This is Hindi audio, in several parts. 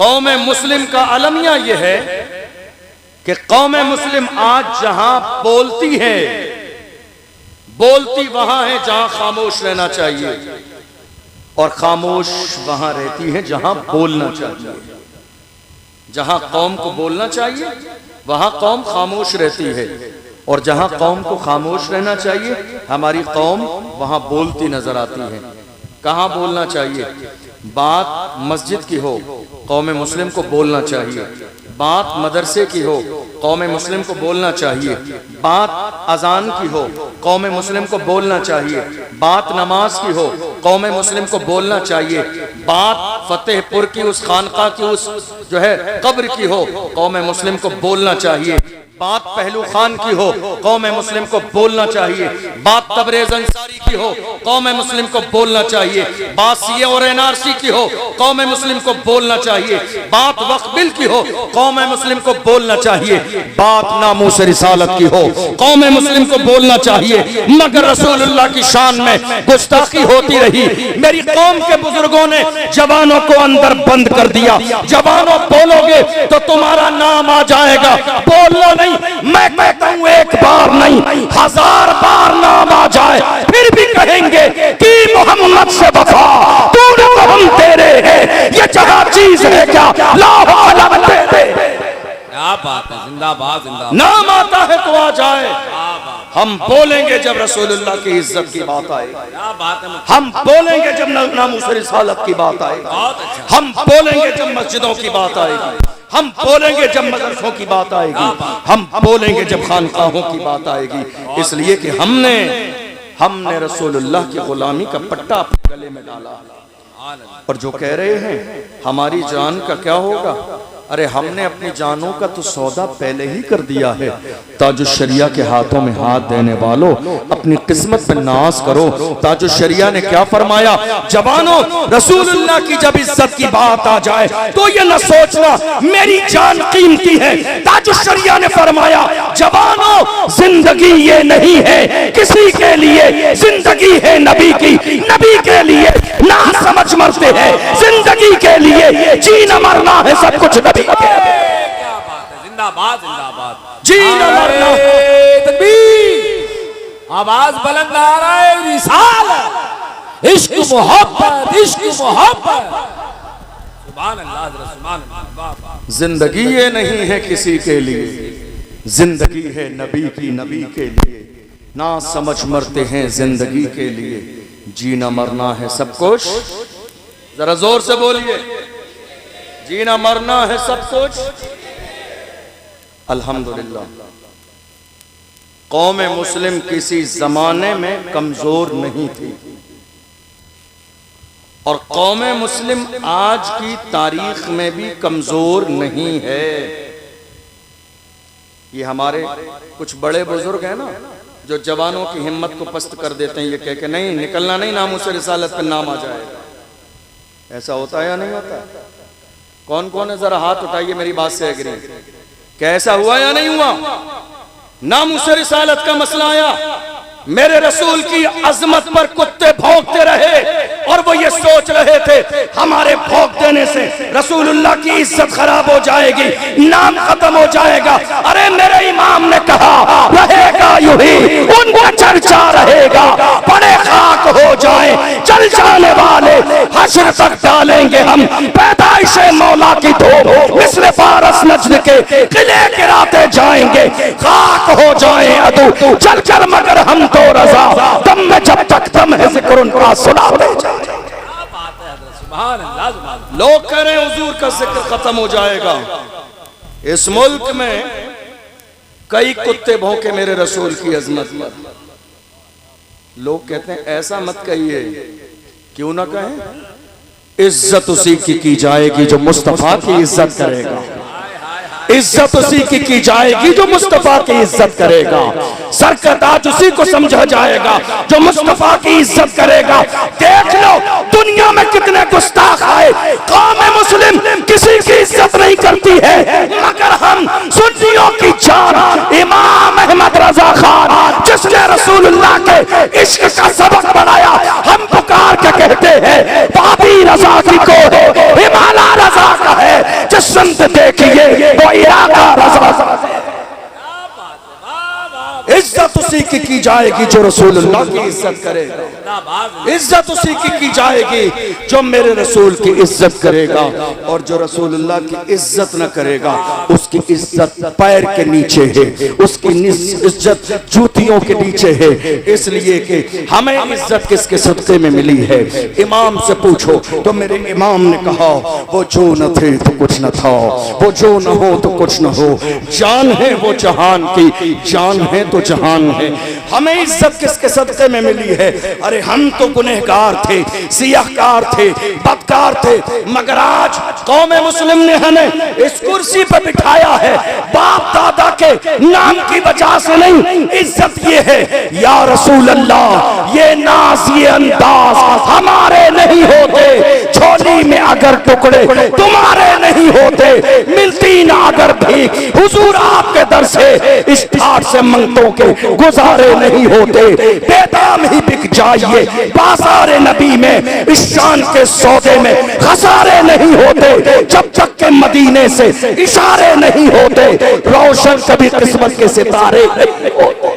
कौम मुस्लिम का अलमिया यह है कि कौम मुस्लिम आज जहां बोलती है, बोलती वहां है जहां खामोश रहना चाहिए, और खामोश वहां रहती है जहां बोलना चाहिए। जहां कौम को बोलना चाहिए वहां कौम खामोश रहती है, और जहां कौम को खामोश रहना चाहिए हमारी कौम वहां बोलती नजर आती है। कहां बोलना चाहिए? बात मस्जिद की हो, कौम मुस्लिम को बोलना चाहिए। बात मदरसे की हो, कौम मुस्लिम को बोलना चाहिए। बात अजान की हो, कौम मुस्लिम को बोलना चाहिए। बात नमाज की हो, कौम मुस्लिम को बोलना चाहिए। बात फतेहपुर की उस खानका की उस जो है कब्र की हो, कौम मुस्लिम को बोलना चाहिए। बात पहलू खान की हो, कौम मुस्लिम को बोलना चाहिए। बात तबरेज़ अंसारी की हो, कौम मुस्लिम को बोलना चाहिए। बात सीए और एनआरसी की हो, कौम मुस्लिम को बोलना चाहिए। बात वक्फ बिल की हो, कौम मुस्लिम को बोलना चाहिए। बात नामूस रिसालत की हो, कौम मुस्लिम को बोलना चाहिए। मगर रसूलुल्लाह की शान में गुस्ताखी होती रही। मेरी कौम के बुजुर्गों ने जवानों को अंदर बंद कर दिया। जवानों बोलोगे तो तुम्हारा नाम आ जाएगा, बोलो नहीं। मैं कहता हूं एक बार नहीं 1000 बार नाम आ जाए फिर भी कहेंगे कि मोहम्मद से वफा तूने तो हम तेरे हैं, ये जगह चीज है क्या? लाहो अलम तेरे। क्या बात है, जिंदाबाद जिंदाबाद। नाम आता है तो आ जाए। हम बोलेंगे जब रसूलुल्लाह की इज्जत की बात आएगी। क्या बात है। हम बोलेंगे जब नामूस रिसालत की बात आएगी। हम बोलेंगे जब मस्जिदों की बात आएगी। हम बोलेंगे जब मदरसों की बात आएगी। हम बोलेंगे जब खानकाहों की बात आएगी। इसलिए कि हमने रसूलुल्लाह की गुलामी का पट्टा अपने गले में डाला। और जो कह रहे हैं हमारी जान का क्या होगा, अरे हमने अपनी जानों का तो सौदा पहले ही कर दिया है। ताजो शरिया के हाथों में हाथ देने वालों, अपनी किस्मत पे नाज करो। ताजो शरिया ने क्या फरमाया? जवानों, रसूलुल्लाह की जब इज्जत की बात आ जाए तो ये न सोचना मेरी जान कीमती है। ताजो शरिया ने फरमाया, जवानों, जिंदगी ये नहीं है किसी के लिए, जिंदगी है नबी की, नबी के लिए ना समझ मरते हैं, जिंदगी के लिए जीना मरना है सब कुछ नबी। क्या बात है, जिंदाबाद जिंदाबाद। जीना मरना तकबीर, आवाज बुलंद आ रहा है, रिसालत, इश्क मोहब्बत, इश्क मोहब्बत। सुभान अल्लाह, सुभान अल्लाह। जिंदगी ये नहीं है किसी के लिए, जिंदगी है नबी की, नबी के लिए। ना समझ मरते हैं जिंदगी के लिए, जीना मरना है सब कुछ। जरा जोर से बोलिए, जीना मरना है सब कुछ। अल्हम्दुलिल्लाह, कौम मुस्लिम किसी जमाने में कमजोर नहीं थी, और कौम मुस्लिम आज की तारीख में भी कमजोर नहीं है। ये हमारे कुछ बड़े बुजुर्ग हैं ना, जो जवानों की हिम्मत को पस्त कर देते हैं, ये कह के नहीं निकलना नहीं, नामूस रिसालत पे नाम आ जाएगा। ऐसा होता है या नहीं होता? कौन कौन है जरा हाथ उठाइए, मेरी बात से एग्री। क्या ऐसा हुआ या नहीं हुआ? नामूस रिसालत का मसला आया, मेरे रसूल की अजमत पर कुत्ते भौंकते रहे, और वो ये सोच रहे थे हमारे भौंक देने से रसूलुल्लाह की इज्जत खराब हो जाएगी, नाम खत्म हो जाएगा। अरे मेरे इमाम ने कहा रहेगा यूं ही, उनका चर्चा रहेगा, बड़े खाक हो जाए चल जाने वाले, हश्र तक डालेंगे हम पैदाइशे मौला की धूम, मिस्र फारस नज्द के किले गिराते जाएंगे, खाक हो जाए अदू चल चल, मगर हम तो रजा दम में जब तक दम है जिक्र उनका सुनाते जाए। लोग कह रहे हैं हुजूर का जिक्र खत्म हो जाएगा। इस मुल्क में कई कुत्ते भौंके मेरे रसूल की अजमत पर। लोग कहते हैं ऐसा मत कहिए, क्यों ना कहें? इज्जत उसी की जाएगी जो मुस्तफा की इज्जत करेगा। इज्जत उसी की जाएगी जो मुस्तफा की इज्जत करेगा। सरकताज उसी को समझा जाएगा जो मुस्तफा की इज्जत करेगा। देख लो दुनिया में कितने गुस्ताख आए, कौम मुस्लिम किसी की इज्जत नहीं करती है, मगर हम सुन्नियों की जान इमाम अहमद रजा खान, जिसने रसूलुल्लाह के इश्क का सबक बनाया, हम पुकार के कहते हैं बाबी रजा की को है, हिमाला रजा का है, संत देखिए वो इलाका रजा। इज्जत उसी की जाएगी जो रसूलुल्लाह की इज्जत करेगा। इज्जत उसी की जाएगी जो मेरे रसूल की इज्जत करेगा, और जो रसूलुल्लाह की इज्जत न करेगा उसकी इज्जत पैर के नीचे है, उसकी इज्जत जूतियों के नीचे है। इसलिए कि हमें इज्जत किसके सदक़े में मिली है? इमाम से पूछो तो मेरे इमाम ने कहा वो जो न थे तो कुछ न था, वो जो न हो तो कुछ न हो, जान है वो जहान की, जान है तो जहान है। हमें इज्जत किसके सदक़े में मिली है? अरे हम तो गुनहगार थे, सियाहकार थे, बदकार थे, मगर आज कौम मुस्लिम ने हमें इस कुर्सी पर बिठाया है बाप दादा के नाम की वजह से नहीं। इज्जत ये है या रसूल अल्लाह, ये नाज ये अंदाज हमारे नहीं होते, झोली में अगर टुकड़े तुम्हारे नहीं होते, मिलती ना अगर भीख हुजूर आपके दर से, इस ठाट से मंगतों के गुजारे नहीं होते, बेदाम ही बिक जाइए बाज़ारे नबी में, इस शान के सौदे में खसारे नहीं होते, जब तक के मदीने से इशारे नहीं होते, रोशन कभी किस्मत के सितारे नहीं होते।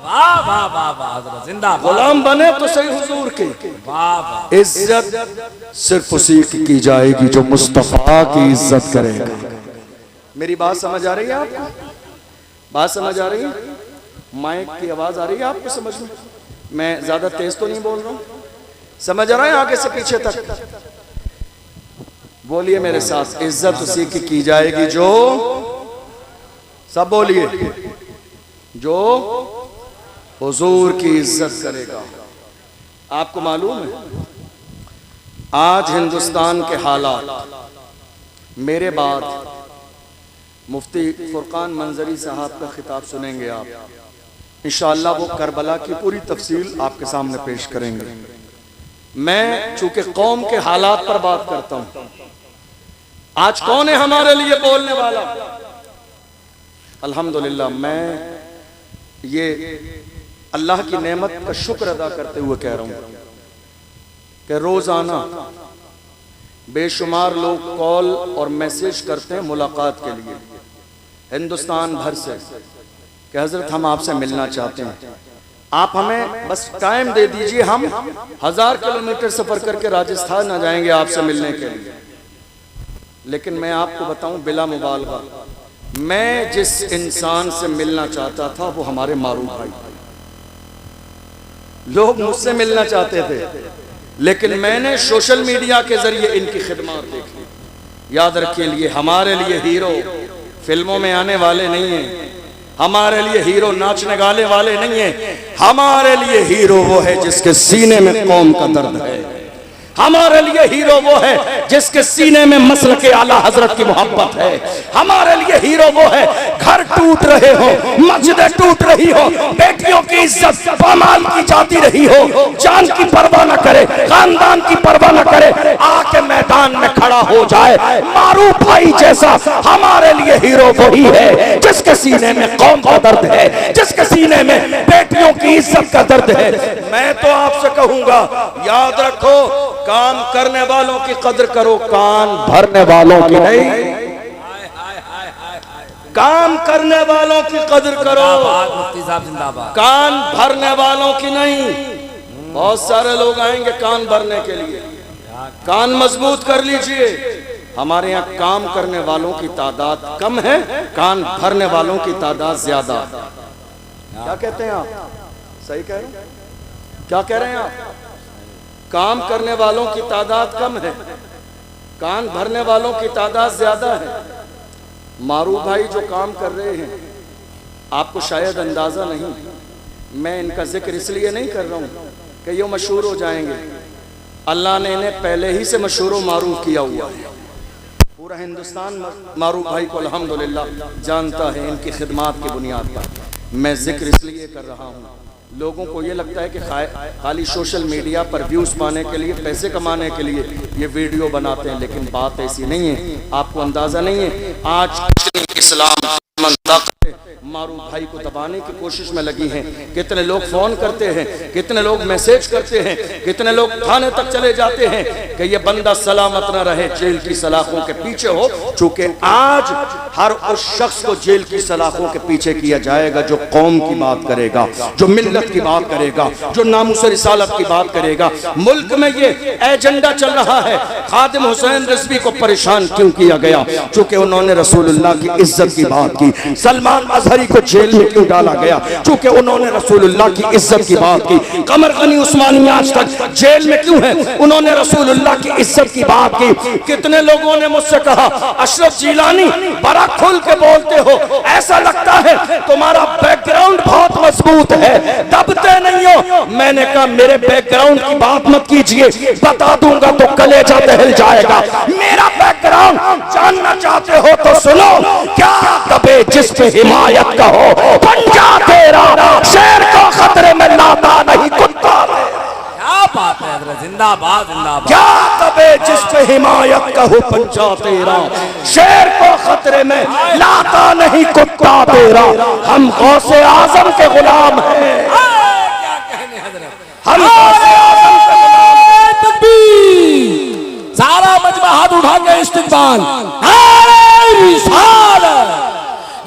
वाह वाह वाह वाह, जिंदाबाद। गुलाम बने तो सही हुजूर के। वाह वाह। इज्जत सिर्फ उसी की जाएगी जो मुस्तफा की इज्जत करेगा। मेरी बात समझ आ रही है आपको? बात समझ आ रही है? माइक की आवाज आ रही है आपको समझ में? मैं ज्यादा तेज तो नहीं बोल रहा हूँ? समझ आ रहा है आगे से पीछे तक? बोलिए मेरे साथ, इज्जत उसी की जाएगी जो, सब बोलिए, जो हुजूर की इज्जत करेगा। आपको मालूम है आज हिंदुस्तान के हालात, मेरे बाद मुफ्ती फुरकान मंजरी साहब का खिताब सुनेंगे आप, इंशाअल्लाह वो करबला की पूरी तफसील आपके सामने पेश करेंगे। मैं चूंकि कौम के हालात पर बात करता हूं, आज कौन है हमारे लिए बोलने वाला? अल्हम्दुलिल्लाह, मैं ये अल्लाह की नेमत का शुक्र अदा करते हुए कह रहा हूं कि रोजाना बेशुमार लोग कॉल और मैसेज करते हैं मुलाकात के लिए हिंदुस्तान भर से कि हजरत हम आपसे मिलना चाहते हैं, आप हमें बस टाइम दे दीजिए, हम 1000 किलोमीटर सफर करके राजस्थान आ जाएंगे आपसे मिलने के लिए। लेकिन मैं आपको बताऊं बिला मुबालगा, मैं जिस इंसान से मिलना चाहता था वो हमारे मारूफ भाई। लोग मुझसे मिलना चाहते थे, लेकिन मैंने सोशल मीडिया के जरिए इनकी खिदमत देखी। याद रखिए, लिए हमारे लिए हीरो फिल्मों में आने वाले नहीं हैं, हमारे लिए हीरो नाचने गाने वाले नहीं हैं, हमारे लिए हीरो वो है जिसके सीने में कौम का दर्द है। हमारे लिए हीरो वो है जिसके सीने में मसल के आला हजरत की मोहब्बत है। हमारे लिए हीरो वो है, घर टूट रहे हो, मस्जिदें टूट रही हो, बेटियों की इज्जत पामाल की जाती रही हो, जान की परवाह न करे, खानदान की परवाह न करे, आके मैदान में खड़ा हो जाए मारूफ भाई जैसा। हमारे लिए हीरो वही है जिसके सीने में कौम का दर्द है, जिसके सीने में बेटियों की इज्जत का दर्द है। मैं तो आपसे कहूंगा, याद रखो, काम करने वालों की कदर करो, कान भरने वालों की नहीं। काम करने वालों की कदर करो, मुफ्ती साहब जिंदाबाद। कान भरने वालों की नहीं। बहुत सारे लोग आएंगे कान भरने के लिए, कान मजबूत कर लीजिए। हमारे यहाँ काम करने वालों की तादाद कम है, कान भरने वालों की तादाद ज्यादा। क्या कहते हैं आप? सही कह रहे हैं? क्या कह रहे हैं आप? काम करने वालों की तादाद कम है, कान भरने वालों की तादाद ज्यादा है। मारू भाई जो काम कर रहे हैं, आपको शायद अंदाजा नहीं, मैं इनका जिक्र इसलिए नहीं कर रहा हूँ कि ये मशहूर हो जाएंगे। अल्लाह ने इन्हें पहले ही से मशहूर व मारूफ किया हुआ है। पूरा हिंदुस्तान मारूफ भाई को अल्हम्दुलिल्लाह जानता है इनकी खिदमात की बुनियाद पर। मैं जिक्र इसलिए कर रहा हूँ, लोगों को ये लगता है कि खाली सोशल मीडिया पर व्यूज पाने के लिए, पैसे कमाने के लिए ये वीडियो बनाते हैं, लेकिन बात ऐसी नहीं है। आपको अंदाजा नहीं है आज इस्लाम मारूफ भाई को दबाने की कोशिश में लगी हैं। कितने लोग फोन करते हैं, कितने लोग मैसेज करते हैं, कितने लोग थाने तक चले जाते हैं कि ये बंदा सलामत न रहे, जेल की सलाखों के पीछे हो। चूंकि आज हर उस शख्स को जेल की सलाखों के पीछे किया जाएगा जो कौम की बात करेगा, जो मिल्लत की बात करेगा, जो नामुस रिसालत की बात करेगा। मुल्क में ये एजेंडा चल रहा है, खादिम हुसैन रिजवी को परेशान क्यों किया गया? चूंकि उन्होंने रसूलुल्लाह की इज्जत की बात की। सलमान अजहरी को जेल में क्यों डाला गया? चूंकि उन्होंने रसूलुल्लाह की इज्जत की बात की। कमर गनी उस्मानी आज तक जेल में क्यों है? उन्होंने रसूलुल्लाह की इज्जत की बात की। कितने लोगों ने मुझसे कहा, अशरफ जिलानी बड़ा खुल के बोलते हो, ऐसा लगता है तुम्हारा बैकग्राउंड बहुत मजबूत है, दबते नहीं हो। मैंने कहा मेरे बैकग्राउंड की बात मत कीजिए, बता दूंगा तो कलेजा दहल जाएगा। मेरा बैकग्राउंड जानना चाहते हो तो सुनो। क्या दबे जिस पे हिमायत का हो, पंजा तेरा शेर को खतरे में लाता नहीं कुत्ता। क्या बात है हजरत, जिंदाबाद जिंदाबाद। क्या दबे जिस पे हिमायत का हो, पंजा तेरा शेर को खतरे में लाता नहीं कुत्ता तेरा। हम गौसे आजम के गुलाम हैं, क्या कहने हजरत। हम गौसे आजम के गुलाम हैं। तकबीर, सारा मजमा हाथ उठा के इस्तिकबाल। नारे रिसालत,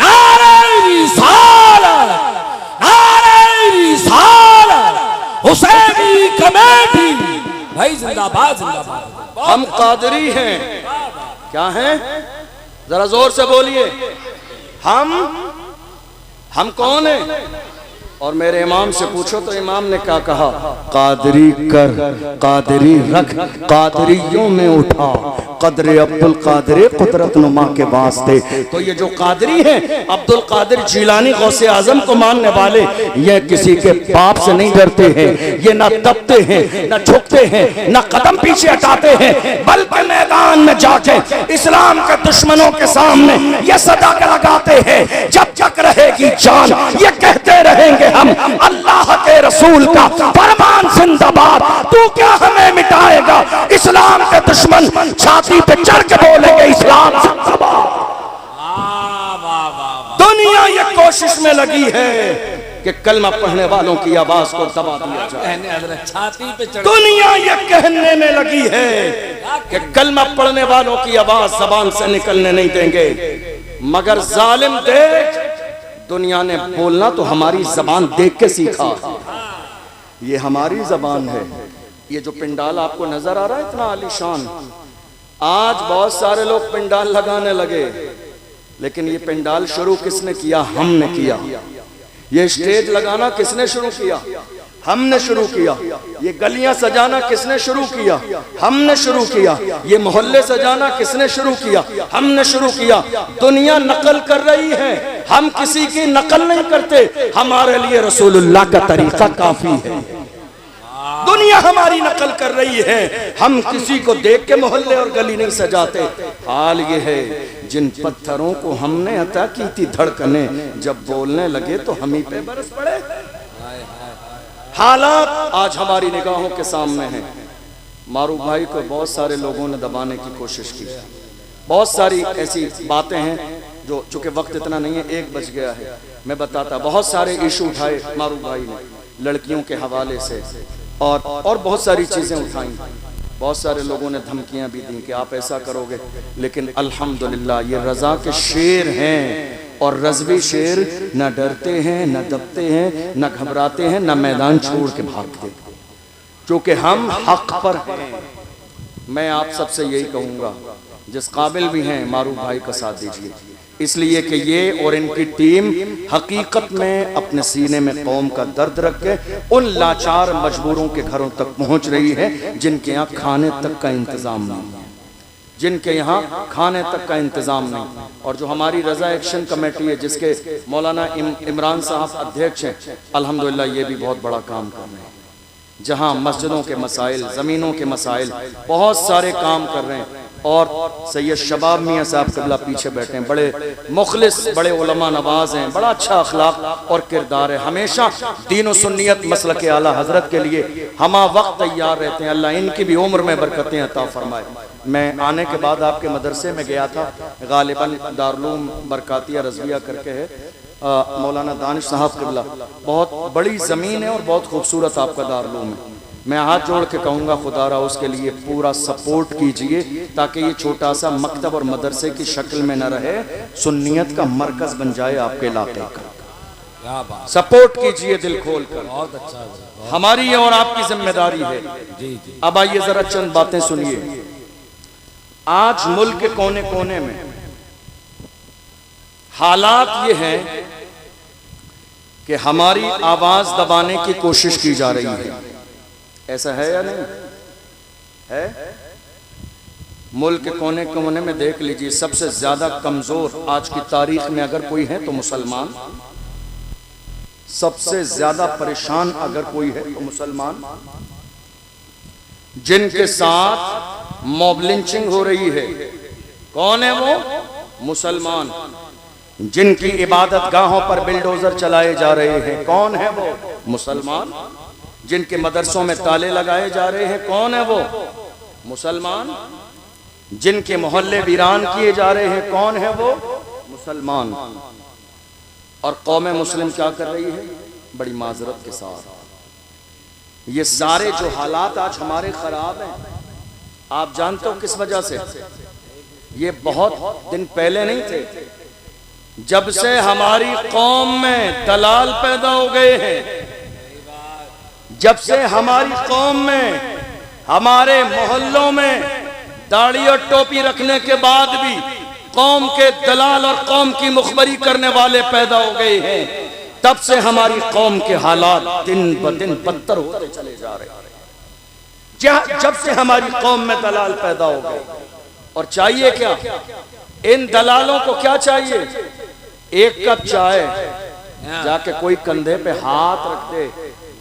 नारे रिसालत, नारे रिसालत, हुसैनी कमेटी भाई जिंदाबाद जिंदाबाद। हम कादरी हैं। क्या हैं? जरा जोर से बोलिए। हम कौन हैं? और मेरे इमाम से पूछो तो इमाम ने क्या कहा? कादरी कर, कादरी रख, कादरियों में उठा, कदर अब्दुल कादर कुदरत नुमा के वास्ते। तो ये जो कादरी हैं, अब्दुल कादिर जिलानी गौसे आजम को मानने वाले, ये किसी के बाप से नहीं डरते हैं, ये ना दबते हैं, ना झुकते हैं, ना कदम पीछे हटाते हैं, बल्कि मैदान में जाके इस्लाम के दुश्मनों के सामने ये सदा लगाते हैं, जब तक रहेगी जान ये कहते रहेंगे हम अल्लाह के रसूल का फरमान जिंदाबाद। तू क्या हमें मिटाएगा? इस्लाम के दुश्मन छाती पे चढ़ के बोलेंगे इस्लाम जिंदाबाद। दुनिया ये कोशिश में लगी है कि कलमा पढ़ने वालों की आवाज को दबा दिया जाए। छाती पे चढ़, दुनिया ये कहने में लगी है कि कलमा पढ़ने वालों की आवाज जबान से निकलने नहीं देंगे। मगर जालिम देख, दुनिया ने बोलना तो हमारी जबान देख के सीखा। ये हमारी जबान है। ये जो पिंडाल आपको नजर आ रहा है इतना आलीशान, आज बहुत सारे लोग पिंडाल लगाने लगे, लेकिन ये पिंडाल शुरू किसने किया? हमने किया। ये स्टेज लगाना किसने शुरू किया? हमने शुरू किया। ये गलियां सजाना किसने शुरू किया? हमने शुरू किया। ये मोहल्ले सजाना किसने शुरू किया? हमने शुरू किया। दुनिया नकल कर रही है, हम किसी की नकल नहीं करते। हमारे लिए रसूलुल्लाह का तरीका काफी है। दुनिया हमारी नकल कर रही है, हम किसी को देख के मोहल्ले और गली नहीं सजाते। हाल ये है, जिन पत्थरों को हमने अता की थी धड़कने, जब बोलने लगे तो हम ही पे बरस पड़े। हालात आज हमारी निगाहों के सामने हैं। मारूफ भाई को बहुत सारे लोगों ने दबाने की कोशिश की। बहुत सारी ऐसी बातें हैं जो, चूंकि वक्त इतना नहीं है, 1 बज गया है, मैं बताता। बहुत सारे इशू उठाए मारूफ भाई ने, लड़कियों के हवाले से और बहुत सारी चीज़ें उठाई। बहुत सारे लोगों ने धमकियां भी दी कि आप ऐसा करोगे, लेकिन अल्हम्दुलिल्लाह ये रज़ा के शेर हैं। और रज़वी शेर न डरते हैं, न दबते हैं, न घबराते हैं, न मैदान छोड़ के भागते, क्योंकि हम हक पर हैं। मैं आप सबसे यही कहूँगा, जिस काबिल भी हैं मारूफ भाई का साथ दीजिए, इसलिए कि ये और इनकी टीम हकीकत में अपने सीने में कौम का दर्द रख के उन लाचार मजबूरों के घरों तक पहुँच रही है जिनके यहाँ खाने तक का इंतज़ाम नहीं, जिनके यहाँ खाने तक का इंतज़ाम नहीं। और जो हमारी रज़ा एक्शन कमेटी है, जिसके मौलाना इमरान साहब अध्यक्ष हैं, अल्हम्दुलिल्लाह ये भी बहुत बड़ा काम कर रहे हैं। जहाँ मस्जिदों के मसाइल, ज़मीनों के मसाइल, बहुत सारे काम कर रहे हैं। और सैयद शबाब मियाँ साहब क़िबला पीछे बैठे हैं, बड़े मुखलिस, बड़े उलमा नवाज हैं, बड़ा अच्छा अखलाक और किरदार है। हमेशा दीन व सुन्नियत मसलक आला हज़रत के लिए हमा वक्त तैयार रहते हैं। अल्लाह इनकी भी उम्र में बरकतें अता फरमाए। मैं आने के बाद आपके मदरसे में गया था, गालिबन दारुल उलूम बरकातिया रज़विया करके है, मौलाना दानिश साहब क़िबला, बहुत बड़ी ज़मीन है और बहुत खूबसूरत आपका दारुल है। मैं हाथ जोड़ के कहूँगा खुदारा उसके लिए पूरा सपोर्ट कीजिए ताकि ये छोटा सा मकतब और मदरसे की शक्ल में न रहे, सुन्नियत का मरकज़ बन जाए आपके इलाके का। सपोर्ट कीजिए दिल खोल कर, बहुत अच्छा, हमारी और आपकी जिम्मेदारी है। जी जी। अब आइए जरा चंद बातें सुनिए। आज मुल्क के कोने कोने में हालात ये हैं कि हमारी आवाज दबाने की कोशिश की जा रही है। ऐसा है या नहीं है? मुल्क के कोने कोने में देख लीजिए, सबसे ज्यादा कमजोर आज की तारीख में अगर कोई है तो मुसलमान, सबसे ज्यादा परेशान अगर कोई है तो मुसलमान, जिनके साथ मॉब लिंचिंग हो रही है। कौन है वो? मुसलमान। जिनकी इबादत गाहों पर बिल्डोजर चलाए जा रहे हैं। कौन है वो? मुसलमान। जिनके मदरसों में ताले लगाए जा रहे हैं। कौन है वो? मुसलमान। जिनके मोहल्ले वीरान किए जा रहे हैं। कौन है वो? मुसलमान। और कौम मुस्लिम क्या कर रही है? बड़ी माजरत के साथ ये सारे जो हालात आज हमारे खराब हैं, आप जानते हो किस वजह से? ये बहुत दिन पहले नहीं थे, जब से हमारी कौम में दलाल पैदा हो गए हैं, जब से हमारी कौम में, हमारे मोहल्लों में दाढ़ी और टोपी रखने के बाद भी कौम के दलाल और कौम की मुखबरी करने वाले पैदा हो गए हैं, तब से हमारी कौम के हालात दिन ब दिन बदतर होते चले जा रहे हैं। जब से हमारी कौम में दलाल पैदा हो गए। और चाहिए क्या इन दलालों को? क्या चाहिए? एक कप चाय, जाके कोई कंधे पे हाथ रख दे,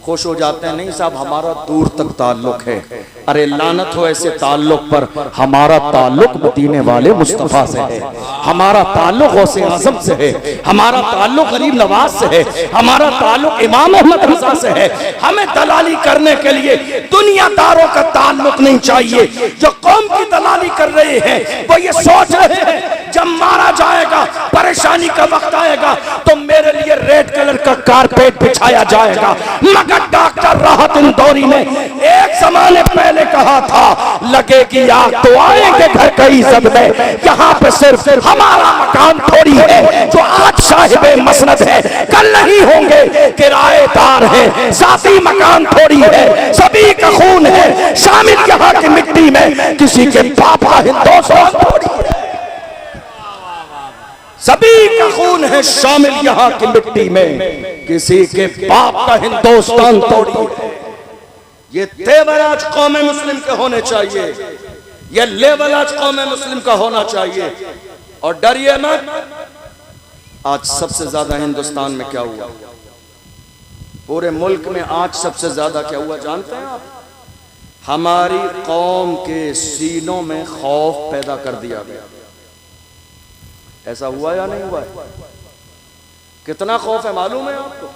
खुश हो जाते हैं। नहीं साहब, हमारा दूर तक ताल्लुक है। अरे लानत हो ऐसे ताल्लुक पर। हमारा ताल्लुक मदीने वाले मुस्तफा से है, हमारा ताल्लुक गौसे आजम से है, हमारा ताल्लुक गरीब नवाज से है, हमारा ताल्लुक इमाम अहमद रजा से है। हमें दलाली करने के लिए दुनियादारों का ताल्लुक नहीं चाहिए। जो कौम की दलाली कर रहे हैं वो ये सोच रहे हैं जब मारा जाएगा, परेशानी का वक्त आएगा तो मेरे लिए रेड कलर का कारपेट बिछाया जाएगा। मगर डॉक्टर राहत इंदौरी ने एक जमाने पहले कहा था, लगेगी आग तो आएंगे घर कई इज्जत में। यहाँ पे सिर्फ हमारा मकान थोड़ी है जो आज साहिबे मसनद है, कल नहीं होंगे किराएदार है। साथी मकान थोड़ी है, सभी का खून है शामिल यहाँ की मिट्टी में। किसी के बाप का हिंदुस्तान थोड़ी है, सभी का खून है शामिल यहाँ की मिट्टी में। किसी के बाप का हिंदुस्तान तोड़ी है। ये तेवर आज कौम मुस्लिम के होने चाहिए, ये लेवल आज कौम मुस्लिम का होना चाहिए। और डरिए मत। आज सबसे ज्यादा हिंदुस्तान में क्या हुआ? पूरे मुल्क में आज सबसे ज्यादा क्या हुआ जानते हैं आप? हमारी कौम के सीनों में खौफ पैदा कर दिया गया। ऐसा हुआ या नहीं हुआ? कितना खौफ है मालूम है आपको?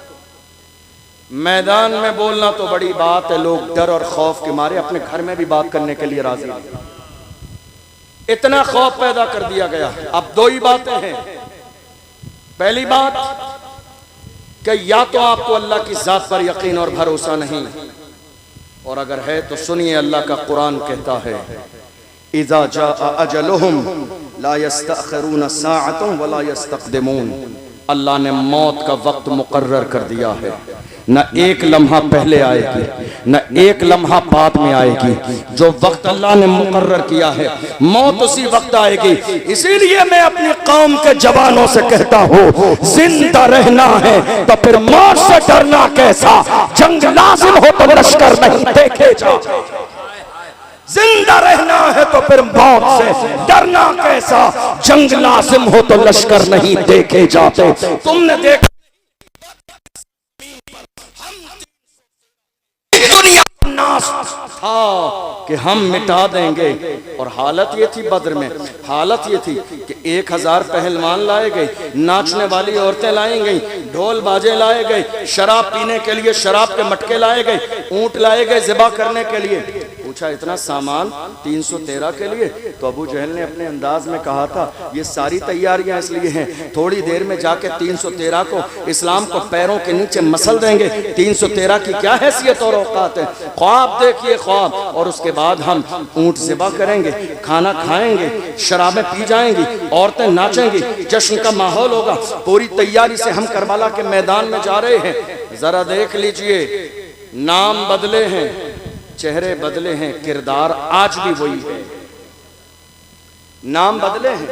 मैदान में बोलना तो बड़ी बात है, लोग डर और खौफ के मारे अपने घर में भी बात करने के लिए राजी नहीं। इतना खौफ पैदा कर दिया गया। अब दो ही बातें हैं। पहली बात कि या तो आपको अल्लाह की जात पर यकीन और भरोसा नहीं, और अगर है तो सुनिए, अल्लाह का कुरान कहता है, इज़ा जाअ अजलुहुम ला यस्तअखिरून साअतन वला यस्तक़दिमून। अल्लाह ने मौत का वक्त मुकर्रर कर दिया है। न एक लम्हा पहले आएगी, न एक लम्हा बाद में आएगी। जो वक्त अल्लाह ने मुकर्रर किया है, मौत उसी वक्त आएगी। इसीलिए मैं अपनी कौम के जवानों से कहता हूँ, जिंदा रहना है तो फिर मौत से डरना कैसा? जंग लाजिम हो तो लश्कर नहीं देखे जाते। जिंदा रहना है तो फिर मौत से डरना कैसा? जंग लाजिम हो तो लश्कर नहीं देखे जाते। तुमने देखा दुनिया नाश था कि हम मिटा देंगे, और हालत ये थी बद्र में, हालत ये थी कि 1000 पहलवान लाए गए, नाचने वाली औरतें लाई गई, ढोल बाजे लाए गए, शराब पीने के लिए शराब के मटके लाए गए, ऊंट लाए गए ज़िबा करने के लिए। पूछा इतना सामान 313 के लिए? तो अबू जहल ने अपने अंदाज में कहा था ये सारी तैयारियां इसलिए हैं, थोड़ी देर में जाके 313 को इस्लाम को पैरों के नीचे मसल देंगे। 313 की क्या हैसियत और औकात है। ख्वाब देखिए ख्वाब, और उसके बाद हम ऊंट ज़िबा करेंगे, खाना खाएंगे, शराबें पी जाएंगी, औरतें नाचेंगी, जश्न का माहौल होगा। पूरी तैयारी से हम करबला के मैदान में जा रहे हैं। जरा देख लीजिए, नाम बदले हैं, चेहरे बदले हैं, किरदार आज भी वही है। नाम बदले हैं,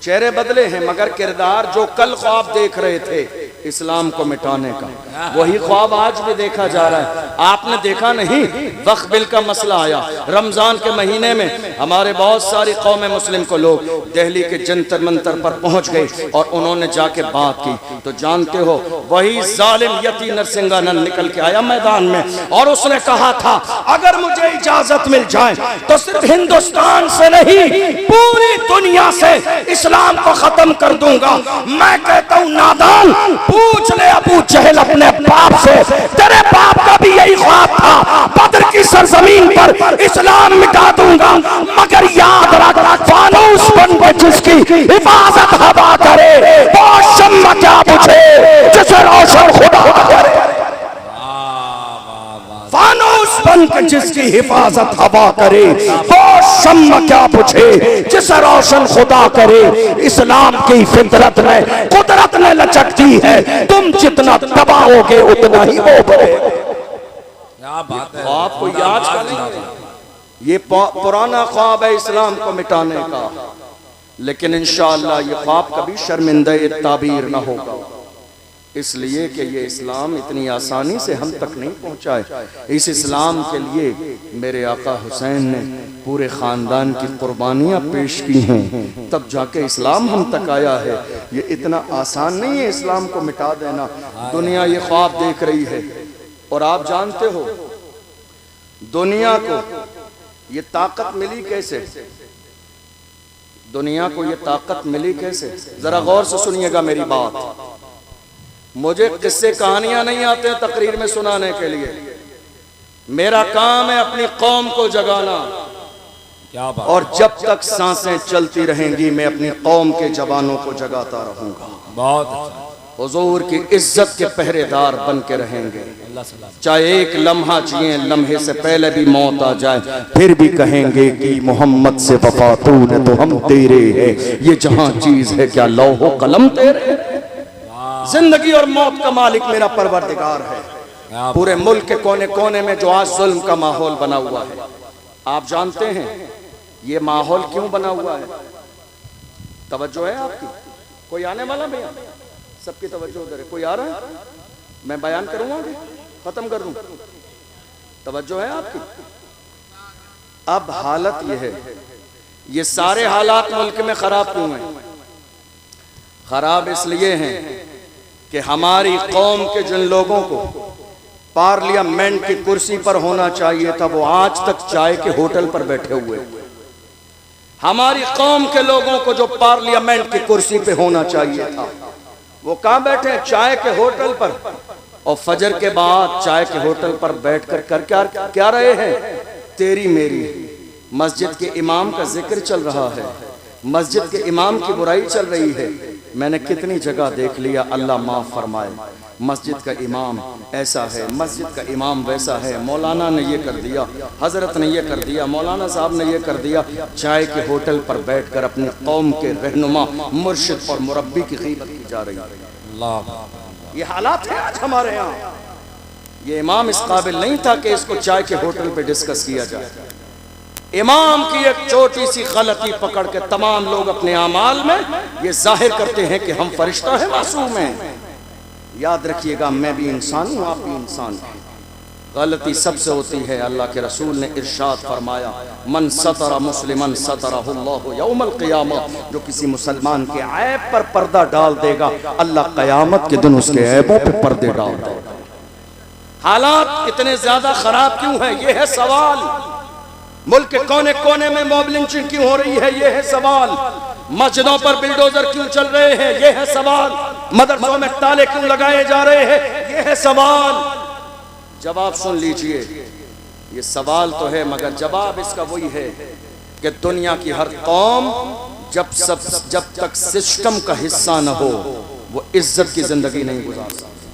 चेहरे बदले हैं, मगर किरदार जो कल ख्वाब देख रहे थे इस्लाम को मिटाने का, वही ख्वाब आज भी देखा जा रहा है। आपने देखा नहीं, वक्फ बिल का मसला आया, रमजान के महीने में हमारे बहुत सारी कौम मुस्लिम को लोग दिल्ली के जंतर मंतर पर पहुंच गए और उन्होंने जाके बात की। तो जानते हो वही जालिम यति नरसिंहानंद निकल के आया मैदान में और उसने कहा था अगर मुझे इजाजत मिल जाए तो सिर्फ हिंदुस्तान से नहीं पूरी दुनिया से इस्लाम को खत्म कर दूंगा। मैं कहता हूं नादान, पूछ ले अबू जहल अपने बाप से, तेरे बाप का भी यही ख्वाब था, बदर की सरजमीन पर इस्लाम मिटा दूंगा। मगर याद रख, फानूस बन के जिसकी हिफाजत हवा करे वो शम्मा क्या बुझे जिसे रोशन खुदा करे। फानूस बन के जिसकी हिफाजत हवा करे वो शम्मा क्या बुझे जिसे रोशन खुदा करे। इस्लाम की फितरत में कुदरत ने लचकती है, तुम जितना दबाओगे उतना ही वो बढ़ेगा। क्या बात है, ख्वाब कोई आज का नहीं, ये पुराना ख्वाब है इस्लाम को मिटाने का, लेकिन इंशाअल्लाह ये ख्वाब कभी शर्मिंदा ताबीर न होगा, इसलिए कि ये इस्लाम इतनी आसानी से हम तक नहीं पहुंचा है। इस इस्लाम के लिए मेरे आका हुसैन ने पूरे ख़ानदान की कुर्बानियाँ पेश की हैं, तब जाके इस्लाम हम तक आया है। ये इतना आसान नहीं है इस्लाम को मिटा देना। दुनिया ये ख्वाब देख रही है, और आप जानते हो दुनिया को ये ताकत मिली कैसे? दुनिया को ये ताकत मिली कैसे? जरा गौर से सुनिएगा मेरी बात। मुझे किस्से कहानियां नहीं आते हैं तकरीर में सुनाने के लिए, मेरा काम है अपनी कौम को जगाना। क्या बात, और जब तक सांसें चलती रहेंगी मैं अपनी कौम के जवानों को जगाता रहूंगा। बहुत अच्छा, हुजूर की इज्जत के पहरेदार बन के रहेंगे। चाहे एक लम्हा जिए, लम्हे से पहले भी मौत आ जाए, फिर भी कहेंगे कि मोहम्मद से वफा तूने तो हम तेरे हैं। ये जहां चीज है क्या लौहो कलम तेरे? जिंदगी और मौत का मालिक मेरा परवरदिगार है। पूरे मुल्क के कोने कोने में जो आज जुल्म का माहौल बना हुआ है, आप जानते हैं ये माहौल क्यों बना हुआ है? तवज्जो है आपकी? कोई आने वाला भैया? सबकी तवज्जो उधर है। कोई आ रहा है? मैं बयान करूंगा, खत्म कर दूं। तवज्जो है आपकी? अब हालत ये है, ये सारे हालात मुल्क में खराब क्यों हैं? खराब इसलिए हैं कि हमारी कौम के जिन लोगों को पार्लियामेंट की कुर्सी पर होना चाहिए था वो आज तक चाय के होटल पर बैठे हुए। हमारी कौम के लोगों को जो पार्लियामेंट की कुर्सी पे होना चाहिए था वो कहाँ बैठे हैं? चाय के होटल पर। और फजर के बाद चाय के होटल पर बैठकर कर क्या रहे हैं? तेरी मेरी। मस्जिद के इमाम का जिक्र चल रहा है, मस्जिद के इमाम की बुराई चल रही है। मैंने कितनी जगह देख लिया, अल्लाह माफ़ फरमाए, मस्जिद का इमाम ऐसा है, मस्जिद का इमाम वैसा है, मौलाना ने ये कर दिया, हजरत ने ये कर दिया, मौलाना साहब ने ये कर दिया। चाय के होटल पर बैठकर अपनी कौम के रहनुमा, मुर्शिद और मुरब्बी की ग़ीबत की जा रही है। ये हालात है आज हमारे यहाँ। ये इमाम इस काबिल नहीं था कि इसको चाय के होटल पर डिस्कस किया जाए। इमाम की एक छोटी सी गलती पकड़ के तमाम लोग अपने आमाल में ये जाहिर करते हैं कि हम फरिश्ता है, मासूम हैं। याद रखिएगा, मैं भी इंसान हूँ, आप भी इंसान हैं। गलती सबसे होती है। अल्लाह के रसूल ने इरशाद फरमाया, मन सतरा मुस्लिमन सतरहुल्लाहु यौमल क़ियामा, जो किसी मुसलमान के ऐब पर पर्दा डाल देगा अल्लाह क़यामत के दिन उसके ऐबों पे पर्दे डाल देगा। हालात इतने ज्यादा खराब क्यों है? ये है सवाल। मुल्क के कोने कोने में मॉब लिंचिंग क्यों हो रही है? ये है सवाल। मस्जिदों पर बिल्डोजर क्यों चल रहे हैं? ये है सवाल। मदरसों में ताले क्यों लगाए जा रहे हैं? ये है सवाल। जवाब सुन लीजिए, ये सवाल तो है मगर जवाब इसका वही है कि दुनिया की हर कौम जब तक सिस्टम का हिस्सा न हो वो इज्जत की जिंदगी नहीं गुजार सकती।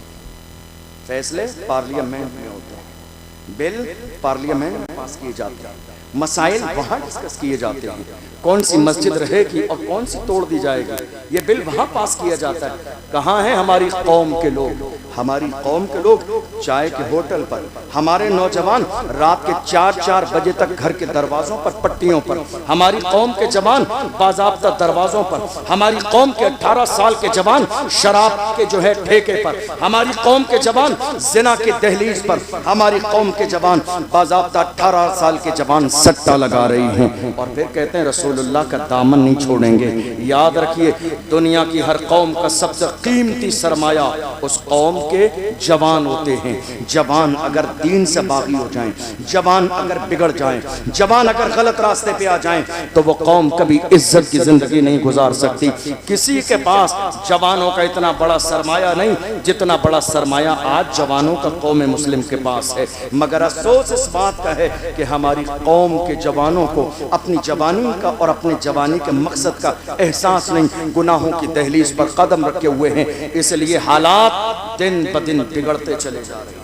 फैसले पार्लियामेंट में होते हैं, बिल पार्लियामेंट में पास किए जाते हैं, मसाइल वहां डिस्कस किए जाते हैं, कौन सी मस्जिद रहेगी और कौन सी तोड़ दी जाएगी ये बिल वहां पास किया जाता है। कहाँ है हमारी कौम के लोग? हमारी कौम के लोग चाय के होटल पर, हमारे नौजवान रात के 4-4 बजे तक घर के दरवाजों पर पट्टियों पर, हमारी कौम के जवान बाज़ाब्ता दरवाजों पर, हमारी कौम के 18 साल के जवान शराब के जो है ठेके पर, हमारी कौम के जवान जिना के दहलीज पर, हमारी कौम के जवान बाज़ाब्ता 18 साल के जवान सट्टा लगा रही हैं और फिर कहते हैं रसूलुल्लाह का दामन नहीं छोड़ेंगे। याद रखिए दुनिया की हर कौम का सबसे कीमती सरमाया उस कौम के जवान होते हैं। जवान अगर दीन से बागी हो जाएं, जवान अगर बिगड़ जाएं, जवान अगर गलत रास्ते पे आ जाएं तो वो कौम कभी इज्जत की जिंदगी नहीं गुजार सकती। किसी के पास जवानों का इतना बड़ा सरमाया नहीं जितना बड़ा सरमाया आज जवानों का कौम मुस्लिम के पास है। मगर अफसोस इस बात का है कि हमारी कौम के जवानों को अपनी जवानी का और अपने जवानी के मकसद का एहसास नहीं, गुनाहों की दहलीज पर कदम रखे हुए हैं, इसलिए हालात दिन ब दिन बिगड़ते चले जा रहे हैं।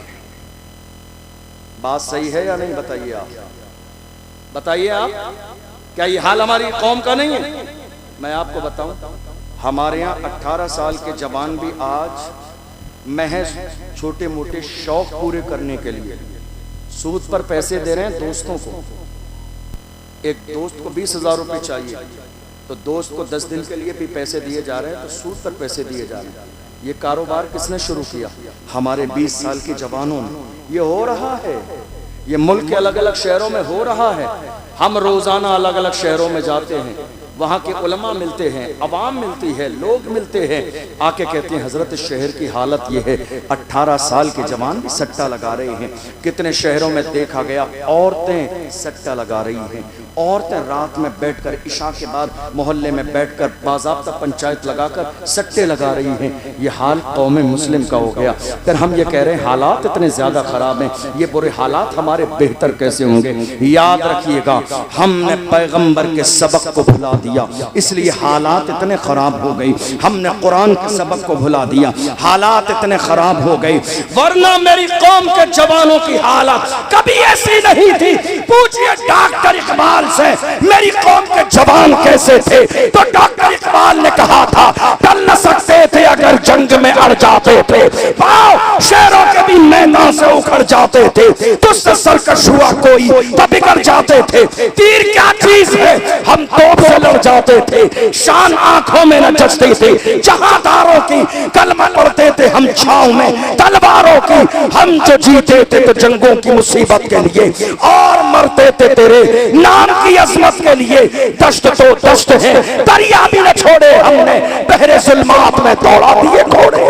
बात सही है या नहीं? बताइए आप, बताइए आप, क्या ये हाल हमारी कौम का नहीं है? मैं आपको बताऊं हमारे यहाँ 18 साल के जवान भी आज महज छोटे मोटे शौक पूरे करने के लिए सूद पर पैसे दे रहे हैं दोस्तों को। एक दोस्त को 20,000 रुपये चाहिए तो दोस्त को 10 दिन के लिए भी पैसे दिए जा रहे हैं, तो सूद पर पैसे दिए जा रहे हैं। ये कारोबार किसने शुरू किया? हमारे 20 साल के जवानों ने। ये हो रहा है, ये मुल्क के अलग अलग शहरों में हो रहा है। हम रोजाना अलग अलग शहरों में जाते हैं, वहाँ के उलमा मिलते हैं, अवाम मिलती है, लोग मिलते हैं, आके कहते हैं हजरत शहर की हालत ये है, 18 साल के जवान भी सट्टा लगा रहे हैं। कितने शहरों में देखा गया औरतें सट्टा लगा रही हैं, औरतें रात में बैठकर इशा के बाद मोहल्ले में बैठकर बाज़ाब्ता पंचायत लगाकर सट्टे लगा रही हैं। ये हाल कौम मुस्लिम का हो गया। फिर हम ये कह रहे हैं हालात इतने ज़्यादा ख़राब हैं, ये बुरे हालात हमारे बेहतर कैसे होंगे? याद रखिएगा हमने पैगंबर के सबक को भुला दिया, इसलिए हालात इतने खराब हो गई। हमने कुरान के सबक को भुला दिया, हालात इतने खराब हो गए। वरना मेरी कौम के जवानों की हालत कभी ऐसी नहीं थी। पूछिए डॉक्टर इकबाल से मेरी कौम के जवान कैसे थे, तो डॉक्टर इकबाल ने कहा था टल न सकते थे अगर जंग में अड़ जाते थे, पाँव शेरों के भी मैदान से उखड़ जाते थे, तुझसे सरकश हुआ कोई तो बिगड़ जाते थे। तीर क्या चीज है, हम तोप से लड़ जाते थे, शान आंखों में न जचती थी, जहादारों की कलमा पढ़ते थे हम छांव में तलवारों की। हम जो जीते थे तो जंगों की मुसीबत के लिए और मरते थे तेरे नाम की अजमत के लिए। दश्त तो दश्त है, दरिया भी न छोड़े हमने, बहरे जुल्मात में दौड़ा दिए घोड़े।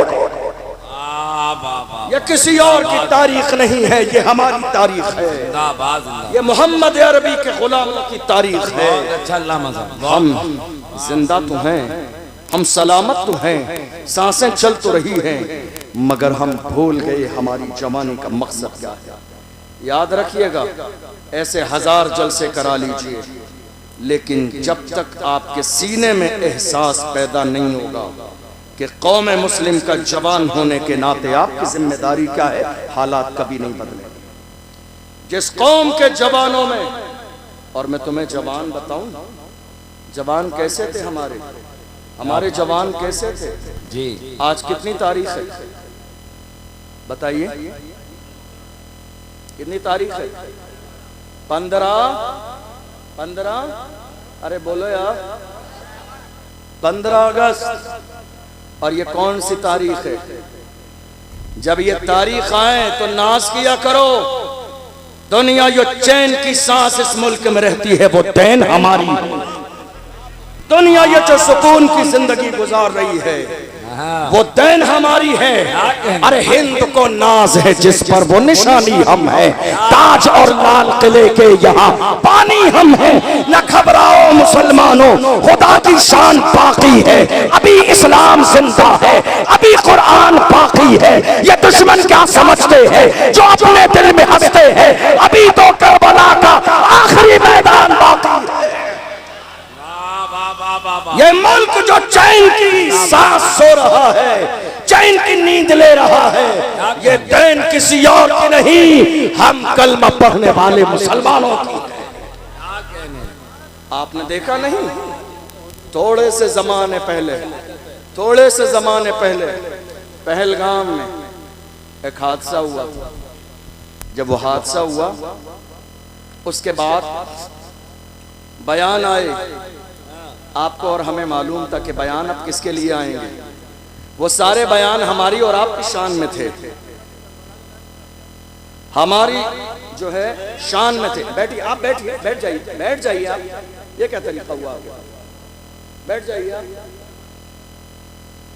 ये किसी और की तारीख नहीं है, ये हमारी तारीख है, ये मोहम्मद अरबी के गुलामों की तारीख है। हम जिंदा तो हैं, हम सलामत तो हैं, सांसें चल तो रही हैं, मगर हम भूल गए हमारी जवानी का मकसद क्या है। याद रखिएगा ऐसे 1000 जलसे करा लीजिए, लेकिन जब तक आपके सीने में एहसास पैदा नहीं होगा कि कौम मुस्लिम का जवान होने के नाते आपकी जिम्मेदारी क्या है, हालात कभी नहीं बदले। जिस कौम के जवानों में, और मैं तुम्हें जवान बताऊं, जवान कैसे थे हमारे जवान कैसे थे जी। आज कितनी तारीख है बताइए, कितनी तारीख है? 15 अरे बोलो यार, 15 अगस्त। और ये कौन सी तारीख है? जब ये तारीख आए तो नाज किया करो। दुनिया जो चैन की सांस इस मुल्क में रहती है वो देन हमारी। दुनिया ये जो सुकून की जिंदगी गुजार रही है वो दैन हमारी है। अरे हिंद को नाज है जिस पर वो निशानी हम है, ताज और लाल किले के यहाँ पानी हम है। न घबराओ मुसलमानों, खुदा की शान बाकी है, अभी इस्लाम जिंदा है, अभी कुरान बाकी है। ये दुश्मन क्या समझते हैं जो अपने दिल में हंसते हैं, अभी तो करबला का आखिरी मैदान बाकी है। ये मुल्क जो चैन की सांस सो रहा है, चैन की नींद ले रहा है, ये दैन किसी और की नहीं, हम कलमा पढ़ने वाले मुसलमानों की है। आपने देखा नहीं, थोड़े से जमाने पहले पहलगाम में एक हादसा हुआ था। जब वो हादसा हुआ उसके बाद बयान आए, आपको और हमें मालूम था कि बयान अब किसके लिए आएंगे। वो सारे बयान हमारी और आपकी शान में थे, हमारी जो है शान में थे। बैठिए आप, बैठ जाइए आप, ये क्या तरीका हुआ, बैठ जाइए आप।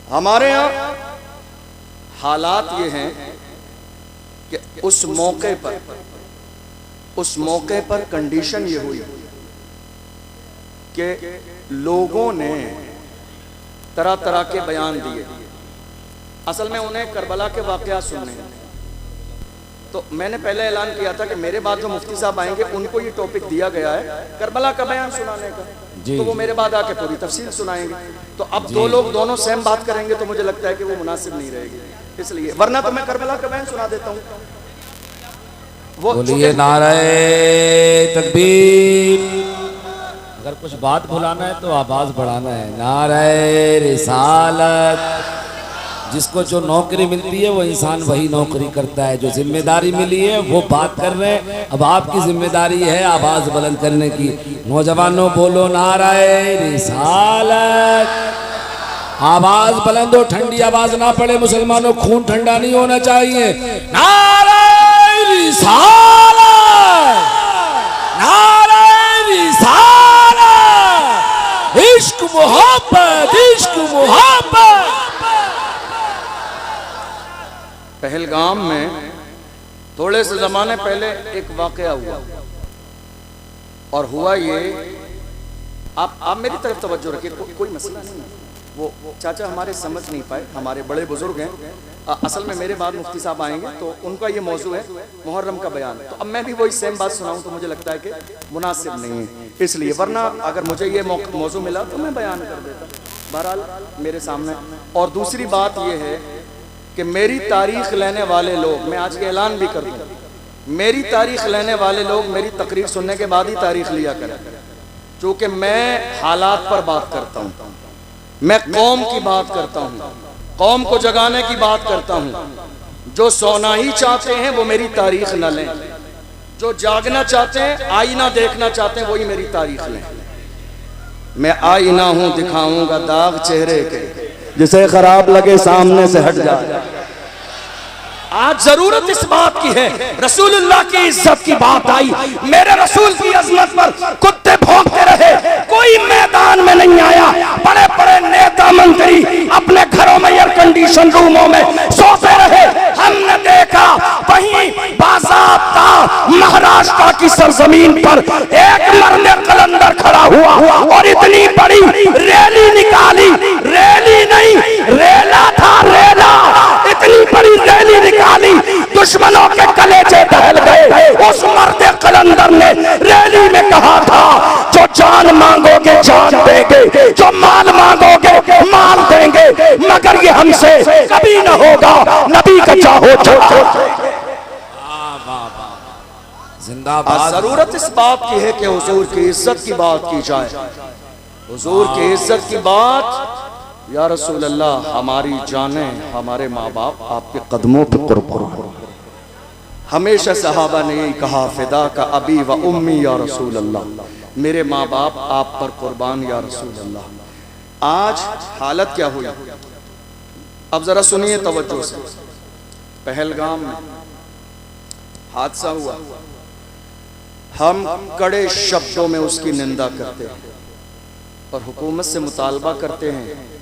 हमारे यहाँ हालात ये हैं कि उस मौके पर कंडीशन ये हुई कि लोगों ने तरह तरह के बयान दिए। असल में उन्हें करबला के वाक़यात सुनने हैं। तो मैंने पहले ऐलान किया था कि मेरे बाद जो मुफ्ती साहब आएंगे उनको ये टॉपिक दिया गया है करबला का बयान सुनाने का, तो वो मेरे बाद आके पूरी तफसील सुनाएंगे। तो अब दो लोग दोनों सेम बात करेंगे तो मुझे लगता है कि वो मुनासिब नहीं रहेगी, इसलिए वरना तो मैं करबला का बयान सुना देता हूँ। वो बोलिए नारे तकबीर। अगर कुछ बात भुलाना है तो आवाज बढ़ाना है। नारे रिसालत। जिसको जो नौकरी मिलती है वो इंसान वही नौकरी करता है, जो जिम्मेदारी मिली है वो बात कर रहे हैं। अब आपकी जिम्मेदारी है आवाज बुलंद करने की। नौजवानों बोलो नारे रिसालत। आवाज बुलंद हो, ठंडी आवाज ना पड़े मुसलमानों, खून ठंडा नहीं होना चाहिए। नारे रिसालत, नारे रिसालत। इश्क मोहब्बत, इश्क मोहब्बत। पहलगाम में थोड़े से ज़माने पहले एक वाक़या हुआ, और हुआ ये, आप मेरी तरफ तवज्जो रखिए, कोई मसला नहीं है। वो चाचा हमारे समझ नहीं पाए, हमारे बड़े बुजुर्ग हैं। असल में मेरे बाद मुफ्ती साहब आएंगे तो उनका ये मौजू है मुहर्रम का बयान। तो अब मैं भी वही सेम बात सुनाऊं तो मुझे लगता है कि मुनासिब नहीं है, इसलिए। वरना अगर मुझे ये मौजू मिला तो मैं बयान कर देता, बहरहाल मेरे सामने। और दूसरी बात ये है कि मेरी तारीख लेने वाले लोग, मैं आज के ऐलान भी कर दूं, मेरी तारीख लेने वाले लोग मेरी तकरीर सुनने के बाद ही तारीख लिया करें, क्योंकि मैं हालात पर बात करता हूँ, मैं कौम की बात करता हूँ, कौम को जगाने की बात करता हूँ। जो सोना ही चाहते हैं वो मेरी तारीख न लें, जो जागना चाहते हैं, आईना देखना चाहते हैं, वही मेरी तारीख लें। मैं आईना हूँ, दिखाऊंगा दाग चेहरे के, जिसे खराब लगे सामने से हट जाए। आज जरूरत इस बात की है, रसूलुल्लाह की इज्जत की बात आई, मेरे रसूल की अजमत पर कुत्ते भौंकते रहे, कोई मैदान में नहीं आया। बड़े बड़े नेता मंत्री अपने घरों में एयर कंडीशन रूमों में सोते रहे। हमने देखा वहीं बाज़ाब्ता महाराष्ट्र की सरजमीन पर एक मर्द कलंदर खड़ा हुआ और इतनी बड़ी रैली निकाली, रैली नहीं रेला था, रेला, इतनी बड़ी रैली निकाली, दुश्मनों के कलेजे दहल गए। उस मर्द कलंदर ने रैली में कहा था, जो जान मांगोगे जान देंगे, जो माल मांगोगे माल देंगे, मगर ये हमसे कभी न होगा, नबी का चाहो जिंदाबाद। जरूरत इस बात की है कि हुजूर की इज्जत की बात की जाए, हुजूर की इज्जत की बात। या रसूल अल्लाह, हमारी जानें, हमारे माँ बाप आपके कदमों पर कुर्बान। हमेशा सहाबा ने यही कहा, फिदा का अबी व उम्मी या रसूल अल्लाह, मेरे माँ बाप आप पर कुर्बान या रसूल अल्लाह। आज हालत क्या हुई, अब जरा सुनिए तवज्जो से। पहलगाम में हादसा हुआ, हम कड़े शब्दों में उसकी निंदा करते हैं और हुकूमत से मुतालबा करते हैं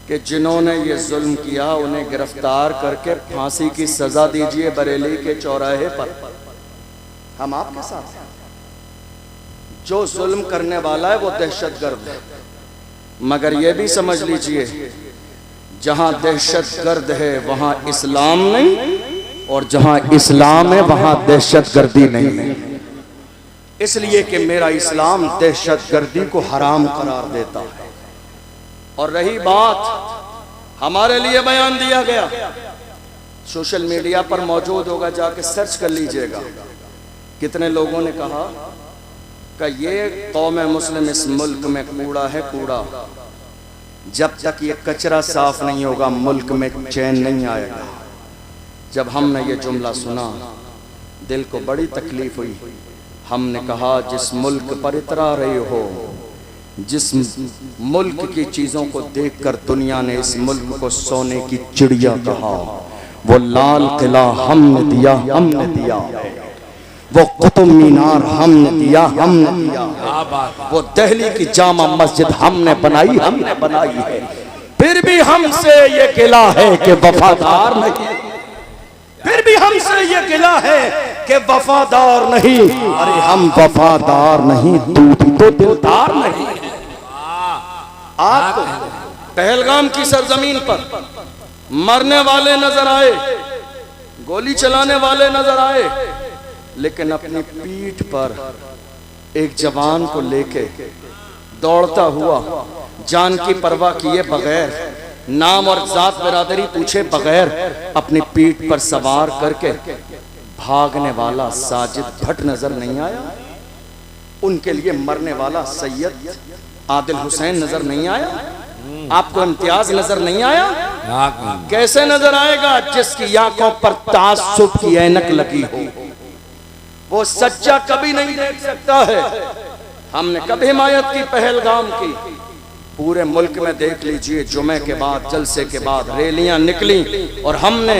कि जिन्होंने ये जुल्म किया उन्हें गिरफ्तार करके फांसी की सजा दीजिए बरेली के चौराहे पर। हम आपके साथ हैं। जो जुल्म करने वाला है वो दहशतगर्द है, मगर ये भी समझ लीजिए जहां दहशतगर्द है वहां इस्लाम नहीं, और जहां इस्लाम है वहां दहशतगर्दी नहीं। इसलिए कि मेरा इस्लाम दहशतगर्दी को हराम करार देता है। और रही बात हमारे लिए बयान दिया गया, सोशल मीडिया पर मौजूद होगा, जाके सर्च कर लीजिएगा। कितने लोगों ने कहा कि ये कौम मुस्लिम इस मुल्क में कूड़ा है, कूड़ा। जब तक ये कचरा साफ नहीं होगा मुल्क में चैन नहीं आएगा। जब हमने ये जुमला सुना दिल को बड़ी तकलीफ हुई। हमने कहा जिस मुल्क पर इतरा रहे हो, जिस मुल्क की चीज़ों को देखकर दुनिया ने इस मुल्क को सोने की चिड़िया कहा, वो लाल किला हमने दिया, हमने दिया। वो कुतुब मीनार हमने दिया, हमने दिया। वो दिल्ली की जामा मस्जिद हमने बनाई, हमने बनाई है। फिर भी हमसे ये गिला है कि वफादार नहीं, फिर भी हमसे ये गिला है कि वफादार नहीं। अरे हम वफादार नहीं, तू भी तो दिलदार नहीं। आपको पहलगाम की सरजमीन पर मरने वाले नजर आए, गोली चलाने वाले नजर आए, लेकिन अपनी पीठ पर एक जवान को लेके दौड़ता हुआ, जान की परवाह किए बगैर, नाम और जात बिरादरी पूछे बगैर, अपनी पीठ पर सवार करके भागने वाला साजिद भट्ट नजर नहीं आया? उनके लिए मरने वाला सैयद आदिल हुसैन नजर नहीं आया? आपको इम्तियाज नजर नहीं आया? कैसे नजर आएगा जिसकी आंखों पर तासुब की ऐनक लगी हो? वो सच्चा कभी नहीं देख सकता है। हमने कभी हिमायत की पहलगाम की, पूरे मुल्क में देख लीजिए, जुमे के बाद, जलसे के बाद रैलियां निकली और हमने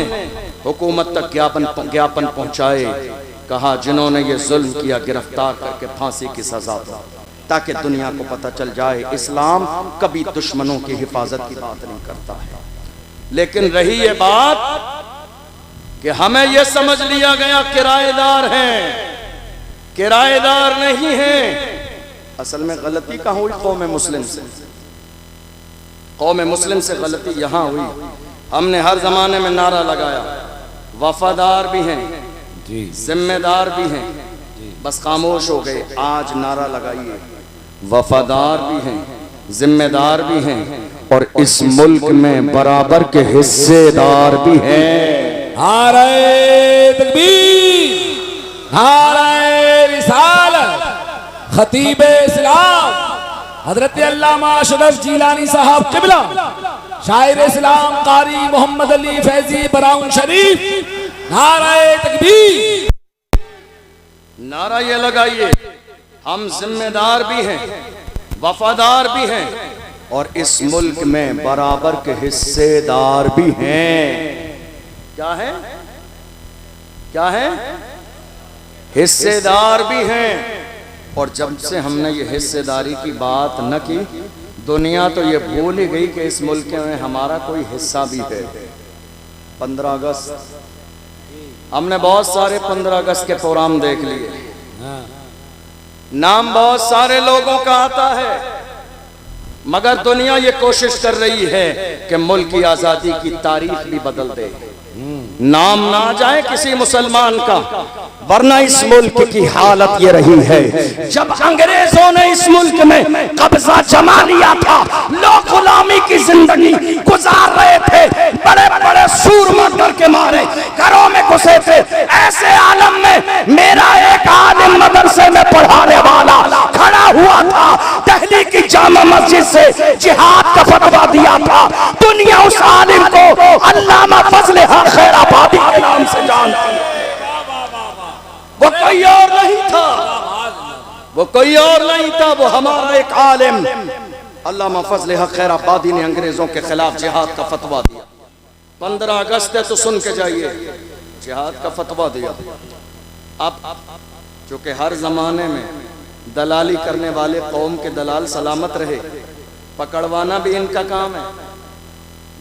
हुकूमत तक ज्ञापन पहुंचाए। कहा जिन्होंने ये जुल्म किया गिरफ्तार करके फांसी की सजा दो, ताकि दुनिया को पता चल जाए इस्लाम कभी दुश्मनों की हिफाजत की बात नहीं करता है। लेकिन रही ये बात कि हमें यह समझ लिया गया किराएदार हैं, किराएदार नहीं हैं। असल में गलती कहाँ हुई? कौम मुस्लिम से। कौम मुस्लिम से गलती यहाँ हुई। हमने हर जमाने में नारा लगाया, वफादार भी हैं, जिम्मेदार भी हैं, बस खामोश हो गए। आज नारा लगाइए, वफादार भी हैं, जिम्मेदार भी हैं, और इस मुल्क में बराबर के हिस्सेदार भी हैं। नारे तकबीर, नारे रिसालत। खतीब इस्लाम हजरत अल्लामा अशरफ जिलानी साहब किबला, शायर इस्लाम कारी मोहम्मद अली फैजी बराउन शरीफ, नारे तकबीर। नारा ये लगाइए, हम जिम्मेदार भी हैं, वफादार भी हैं, और इस मुल्क में बराबर के हिस्सेदार भी हैं। क्या है? क्या है? हिस्सेदार भी हैं। और जब से हमने ये हिस्सेदारी की बात न की, दुनिया तो ये भूल ही गई कि इस मुल्क में हमारा कोई हिस्सा भी है। 15 अगस्त, हमने बहुत सारे 15 अगस्त के प्रोग्राम देख लिए, नाम बहुत सारे लोगों का आता है, मगर दुनिया ये कोशिश कर रही है कि मुल्क की आज़ादी की तारीख भी बदल दे। नाम ना जाए किसी मुसलमान का, वरना इस मुल्क की हालत ये रही है। जब अंग्रेजों ने इस मुल्क में कब्जा जमा लिया था, लोग गुलामी की जिंदगी गुजार रहे थे, बड़े बड़े सूरमा डर के मारे घरों में घुसे थे। ऐसे आलम में मेरा एक आलिम मदरसे में पढ़ाने वाला खड़ा हुआ था, दिल्ली की जामा मस्जिद से जिहाद का फतवा दिया था। दुनिया उस आलिम को अल्लामा फजले हक खैराबादी के नाम से जानती है। वो कोई और नहीं था, वो कोई और नहीं था, वो हमारा एक आलिम अल्लामा फजले हक खैराबादी ने अंग्रेजों के खिलाफ जिहाद का फतवा दिया। 15 अगस्त है तो सुन के जाइए, जिहाद का फतवा दिया। अब चूंकि हर जमाने में दलाली करने वाले कौम के दलाल सलामत रहे, पकड़वाना भी इनका काम है।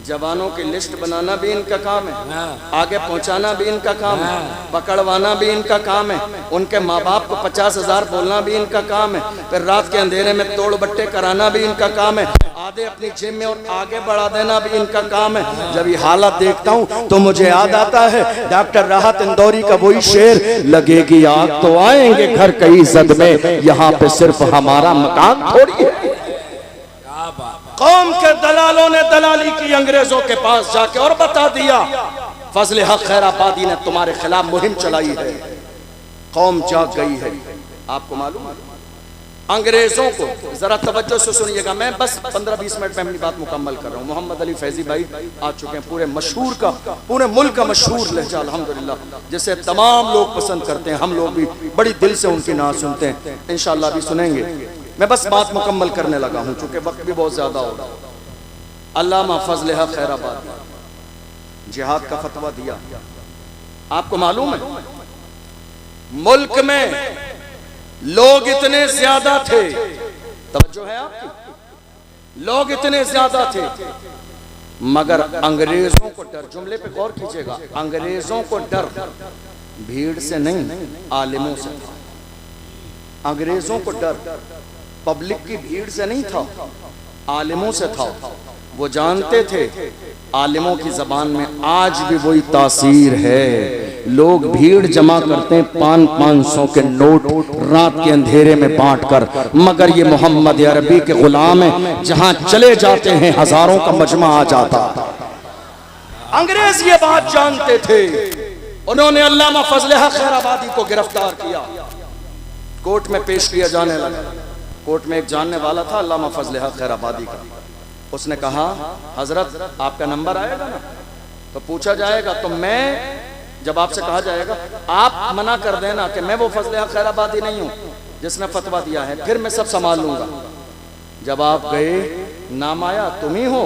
जवानों की लिस्ट बनाना भी इनका काम है, हाँ। आगे पहुंचाना भी इनका काम है, हाँ। पकड़वाना भी इनका काम है, उनके माँ बाप को 50,000 बोलना भी इनका काम है, फिर रात के अंधेरे में तोड़ बट्टे कराना भी इनका काम है, आधे अपनी जेब में और आगे बढ़ा देना भी इनका काम है। जब ये हालत देखता हूँ तो मुझे याद आता है डॉक्टर राहत इंदौरी का वही शेर, लगेगी आग तो आएंगे घर कई जद में, यहाँ पे सिर्फ हमारा मकान थोड़ी है। कौम के दलालों ने दलाली की अंग्रेजों के पास जाके और बता दिया, फजल हक खैराबादी ने तुम्हारे खिलाफ मुहिम चलाई है, कौम जाग गई है। आपको मालूम है अंग्रेजों को, जरा तवज्जो से सुनिएगा, मैं बस 15-20 मिनट में अपनी बात मुकम्मल कर रहा हूँ। मोहम्मद अली फैजी भाई आ चुके हैं, पूरे मुल्क का मशहूर लहजा अल्हम्दुलिल्लाह, जिसे तमाम लोग पसंद करते हैं, हम लोग भी बड़ी दिल से उनकी नात सुनते हैं, इंशाअल्लाह भी सुनेंगे। मैं बस बात मुकम्मल करने लगा हूँ चूंकि वक्त भी बहुत ज्यादा होगा। अल्लामा फजल हक खैराबादी जिहाद का फतवा दिया। आपको मालूम है मुल्क में लोग इतने ज्यादा थे, तवज्जो है आपकी, लोग इतने ज्यादा थे मगर अंग्रेजों को डर, जुमले पे गौर कीजिएगा, अंग्रेजों को डर भीड़ से नहीं आलिमों से था। अंग्रेजों को डर पब्लिक की भीड़ से नहीं था, आलिमों से था। वो जानते थे आलिमों की जबान में आज भी वही तासीर है, लोग भीड़ जमा करते हैं 500-500 के नोट रात के अंधेरे में बांटकर, मगर ये मोहम्मद अरबी के गुलाम हैं, जहां चले जाते हैं हजारों का मजमा आ जाता। अंग्रेज ये बात जानते थे, उन्होंने अल्लामा फजल हक खैराबादी को गिरफ्तार किया, कोर्ट में पेश किया जाने लगा। कोर्ट में एक जानने वाला था अल्लामा फजल हक खैराबादी का, उसने कहा हजरत आपका नंबर आएगा ना, तो पूछा जाएगा, तो मैं जब आपसे कहा जाएगा आप मना कर देना कि मैं वो फजल हक खैराबादी नहीं हूँ जिसने फतवा दिया है, फिर मैं सब संभाल लूंगा। जब आप गए नाम आया तुम ही हो,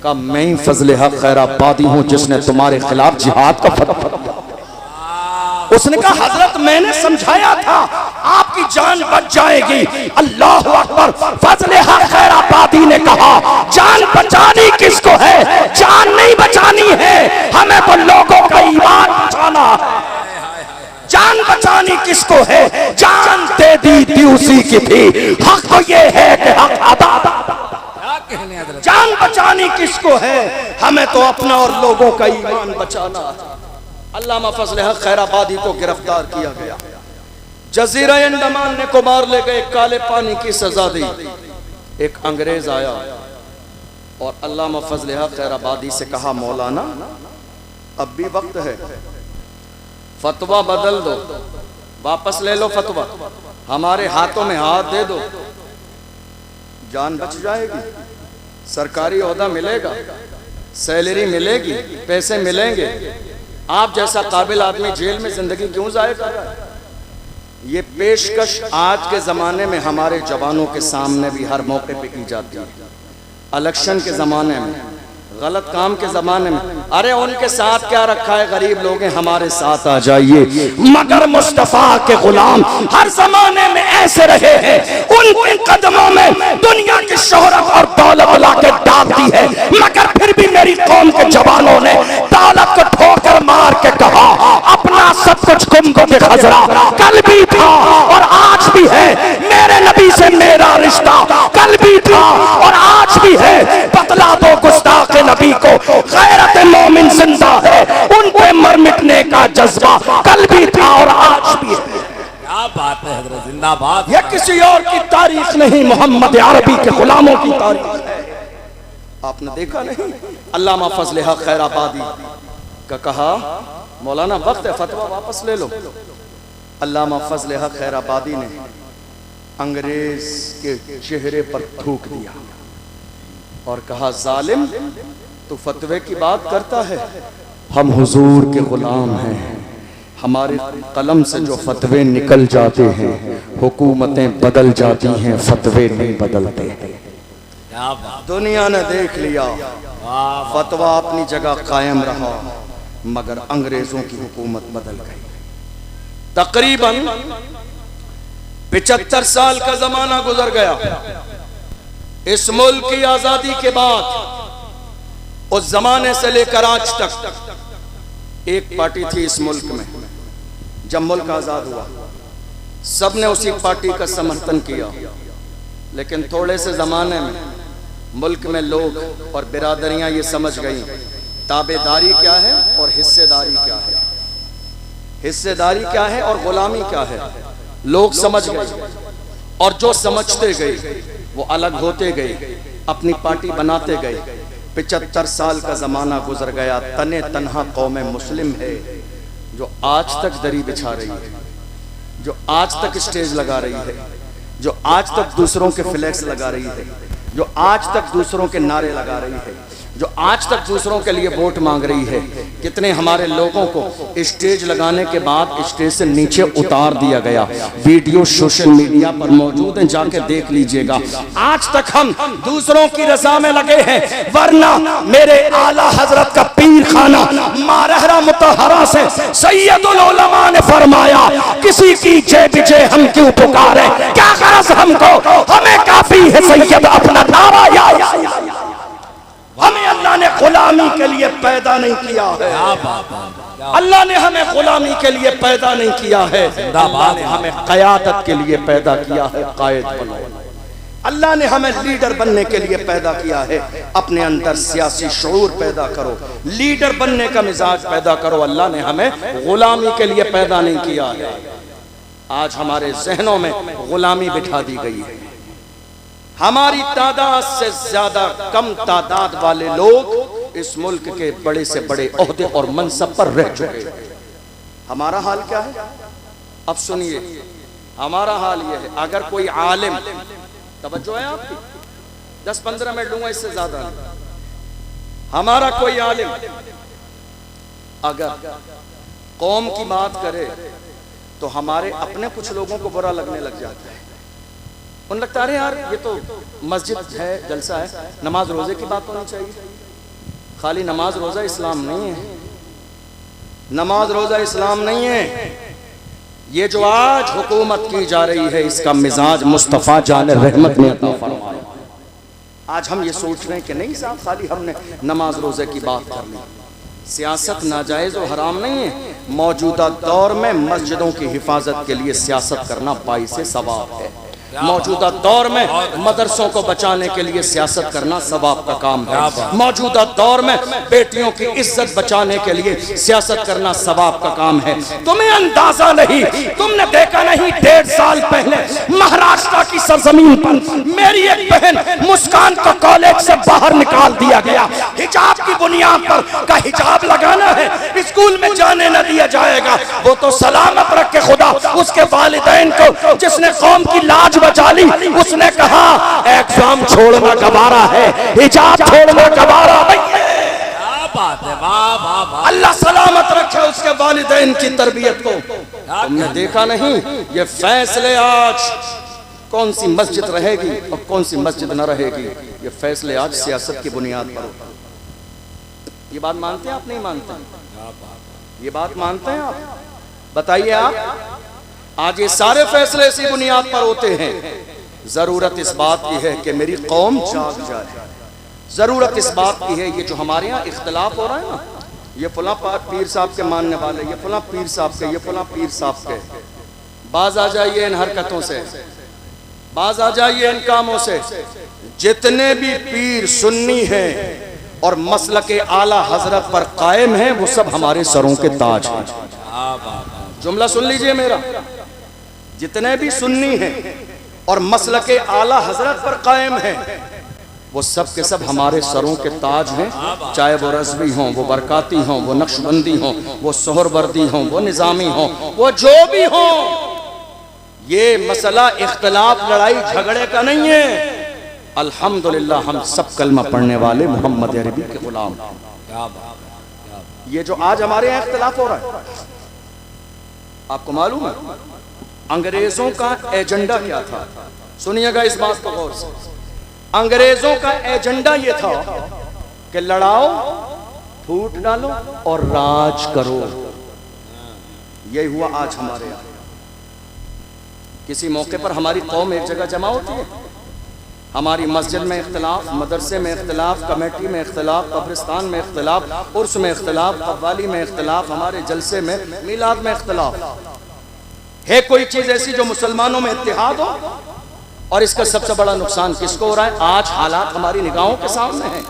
कहा मैं ही फजल हक खैराबादी हूँ जिसने तुम्हारे खिलाफ जिहाद का फतवा दिया। उसने कहा हजरत मैंने समझाया था आपकी जान बच जाएगी। अल्लाह अकबर। फजल हक खैराबादी ने कहा जान बचानी किसको है, जान नहीं बचानी है, हमें तो लोगों का ईमान बचाना है। जान बचानी किसको है, जान दे दी थी उसी की थी, हक तो ये है कि हक अदा। जान बचानी किसको है, हमें तो अपना और लोगों का ईमान बचाना है। अल्लामा फजल हक खैराबादी को गिरफ्तार किया गया, जजीरा अंडमान ने को मार ले गए, काले पानी की सजा दी। एक अंग्रेज आया और अल्लामा फजल हक खैराबादी से कहा मौलाना अब भी वक्त है, फतवा बदल दो, वापस ले लो फतवा, हमारे हाथों में हाथ दे दो, जान बच जाएगी, सरकारी ओहदा मिलेगा, सैलरी मिलेगी, पैसे मिलेंगे, आप जैसा काबिल आदमी जेल में जिंदगी क्यों जाए कर रहा है। ये पेशकश आज के जमाने में हमारे जवानों के सामने भी हर मौके पे की जाती है। इलेक्शन के जमाने में, गलत काम के जमाने में, अरे उनके साथ क्या रखा है, गरीब लोग हैं, हमारे साथ आ जाइए। मगर मुस्तफा के गुलाम हर जमाने में ऐसे रहे हैं, उनके कदमों में दुनिया की शोहरत और दौलत लाके डाल दी है, मगर फिर भी मेरी कौम के जवानों ने दौलत को ठोकर मार के कहा अपना सब कुछ गुम्बद खजरा कल भी था और आज भी है, मेरे नबी से मेरा रिश्ता कल भी था और आज भी है, बतला दो गुस्ताख नबी को गैरत मोमिन जिंदा है, उन पे मर मिटने का जज्बा कल भी था और आज भी है। क्या बात है हजरत, जिंदाबाद। यह किसी और की तारीख नहीं, मोहम्मद अरबी के गुलामों की तारीख है। आपने देखा नहीं, अल्लामा फजल हक खैराबादी का कहा मौलाना वक्त है, फतवा वापस ले लो। अल्लामा फजल हक खैराबादी ने अंग्रेज के चेहरे पर थूक दिया और कहा जालिम तू फतवे की बात करता है, हम हुजूर के गुलाम हैं, हमारे कलम से जो फतवे निकल जाते हैं हुकूमतें बदल जाती हैं, फतवे नहीं बदलते। दुनिया ने देख लिया, फतवा अपनी जगह कायम रहा मगर अंग्रेजों की हुकूमत बदल गई। तकरीबन 75 साल का जमाना गुजर गया। इस मुल्क की आजादी के बाद उस जमाने से लेकर आज तक एक पार्टी थी इस मुल्क में। जब मुल्क आजाद हुआ सबने उसी पार्टी का समर्थन किया, लेकिन थोड़े से जमाने में मुल्क में लोग और बिरादरियां ये समझ गई ताबेदारी क्या है और हिस्सेदारी क्या है, हिस्सेदारी क्या है और गुलामी क्या है। लोग समझ गए और जो समझते गए वो अलग होते गए, अपनी पार्टी बनाते गए। 75 साल का जमाना गुजर गया, तने तन्हा कौम मुस्लिम है जो आज तक दरी बिछा रही है, जो आज तक स्टेज लगा रही है, जो आज तक दूसरों के फ्लैक्स लगा रही है, जो आज तक दूसरों के नारे लगा रही है, जो आज तक दूसरों के लिए वोट मांग रही है। कितने हमारे लोगों को स्टेज लगाने के बाद स्टेज से नीचे उतार दिया गया। वीडियो सोशल मीडिया पर मौजूद है, जाके देख लीजिएगा। आज तक हम दूसरों की रजा में लगे हैं, वरना मेरे आला हजरत का पीर खाना मारहरा मुतहरा से सैयदुल उलमा ने फरमाया, किसी की जय विजय हम क्यों पुकारे, क्या गरज हमको, हमें काफी है सैयद अपना नारा या। हमें अल्लाह ने गुलामी के लिए पैदा नहीं किया है, अल्लाह ने हमें गुलामी के लिए पैदा नहीं किया है, अल्लाह ने हमें क़यादत के लिए पैदा किया है। कायद बनो, अल्लाह ने हमें लीडर बनने के लिए पैदा किया है। अपने अंदर सियासी शऊर पैदा करो, लीडर बनने का मिजाज पैदा करो। अल्लाह ने हमें गुलामी के लिए पैदा नहीं किया है। आज हमारे जहनों में गुलामी बिठा दी गई है। हमारी तादाद से ज्यादा कम तादाद वाले लोग इस मुल्क के बड़े से बड़े ओहदे और मनसब पर रह चुके हैं। हमारा हाल क्या है? अब सुनिए, हमारा हाल यह है, अगर कोई आलिम, तवज्जो है आपकी, 10-15 मिनट लूंगा, इससे ज्यादा नहीं। हमारा कोई आलिम अगर कौम की बात करे तो हमारे अपने कुछ लोगों को बुरा लगने लग जाता है। उन लगता है यार ये तो मस्जिद है, जलसा है, नमाज रोजे की बात होनी चाहिए। खाली नमाज रोजा इस्लाम नहीं है, नमाज रोजा इस्लाम नहीं है। ये जो आज हुकूमत की जा रही है इसका मिजाज मुस्तफ़ा जान रहमत ने अता फरमाया। आज हम ये सोच रहे हैं कि नहीं साहब खाली हमने नमाज रोजे की बात कर ली। सियासत नाजायज और हराम नहीं है। मौजूदा दौर में मस्जिदों की हिफाजत के लिए सियासत करना बाइसे सवाब है। मौजूदा दौर में मदरसों को बचाने के लिए सियासत करना सवाब का काम है। मौजूदा दौर में बेटियों की इज्जत बचाने के लिए सियासत करना सवाब का काम है। तुम्हें अंदाजा नहीं, तुमने देखा नहीं 1.5 साल पहले महाराष्ट्र की सरजमीन पर मेरी एक बहन मुस्कान को कॉलेज से बाहर निकाल दिया गया। हिजाब की बुनियाद पर का हिजाब लगाना है, स्कूल में जाने न दिया जाएगा। वो तो सलामत रखे खुदा उसके वालिदैन को, जिसने कौम की लाज बचा ली। उसने कहा एग्जाम छोड़ना गवारा है, हिजाब छोड़ना गवारा नहीं है। अल्लाह सलामत रखे उसके वालिदैन की तरबियत को। तुमने देखा नहीं ये फैसले आज कौन सी मस्जिद रहेगी और कौन सी मस्जिद न रहेगी, ये फैसले आज सियासत की बुनियाद पर। ये बात मानते हैं आप? नहीं मानते? ये बात मानते हैं आप? बताइए आप। आज ये सारे फैसले इसी बुनियाद पर होते हैं। जरूरत इस बात की है कि मेरी कौम जाग जाए। जरूरत इस बात की है, ये जो हमारे यहाँ इख्तलाफ हो रहा है ना, ये फला पीर साहब के मानने वाले, ये फला पीर साहब के, ये फला पीर साहब के, बाज आ जाइए इन हरकतों से, बाज आ जाइए इन कामों से। जितने भी पीर सुन्नी हैं और मसलके आला हजरत पर कायम हैं वो सब हमारे सरों के ताज हैं। जुमला सुन लीजिए मेरा, जितने भी सुन्नी हैं और मसलके आला हजरत पर कायम हैं वो सब के सब हमारे सरों के ताज हैं। चाहे वो रज़वी हों, वो बरकाती हों, वो नक्शबंदी हों, वो सोहरवर्दी हों, वो निज़ामी हों, वो जो भी हों। ये मसला इख्तलाफ लड़ाई झगड़े का नहीं है। अल्हम्दुलिल्लाह हम सब कलमा पढ़ने वाले मोहम्मद अरबी के गुलाम। ये जो आज हमारे यहाँ इख्तलाफ हो रहा है, आपको मालूम है अंग्रेजों का एजेंडा क्या था? सुनिएगा इस बात को गौर से। अंग्रेजों का एजेंडा ये था कि लड़ाओ, फूट डालो और राज करो। यही हुआ आज हमारे यहाँ। किसी मौके पर हमारी कौम एक जगह जमा होती है, हमारी मस्जिद में इख्तिलाफ, मदरसे में इख्तिलाफ, कमेटी में इख्तिलाफ, कब्रिस्तान में इख्तिलाफ, उर्स में इख्तिलाफ, कव्वाली में इख्तिलाफ, हमारे जलसे में, मिलाद में इख्तिलाफ। है कोई चीज़ ऐसी जो मुसलमानों में इत्तेहाद हो? और इसका सबसे बड़ा नुकसान किसको हो रहा है? आज हालात हमारी निगाहों के सामने हैं।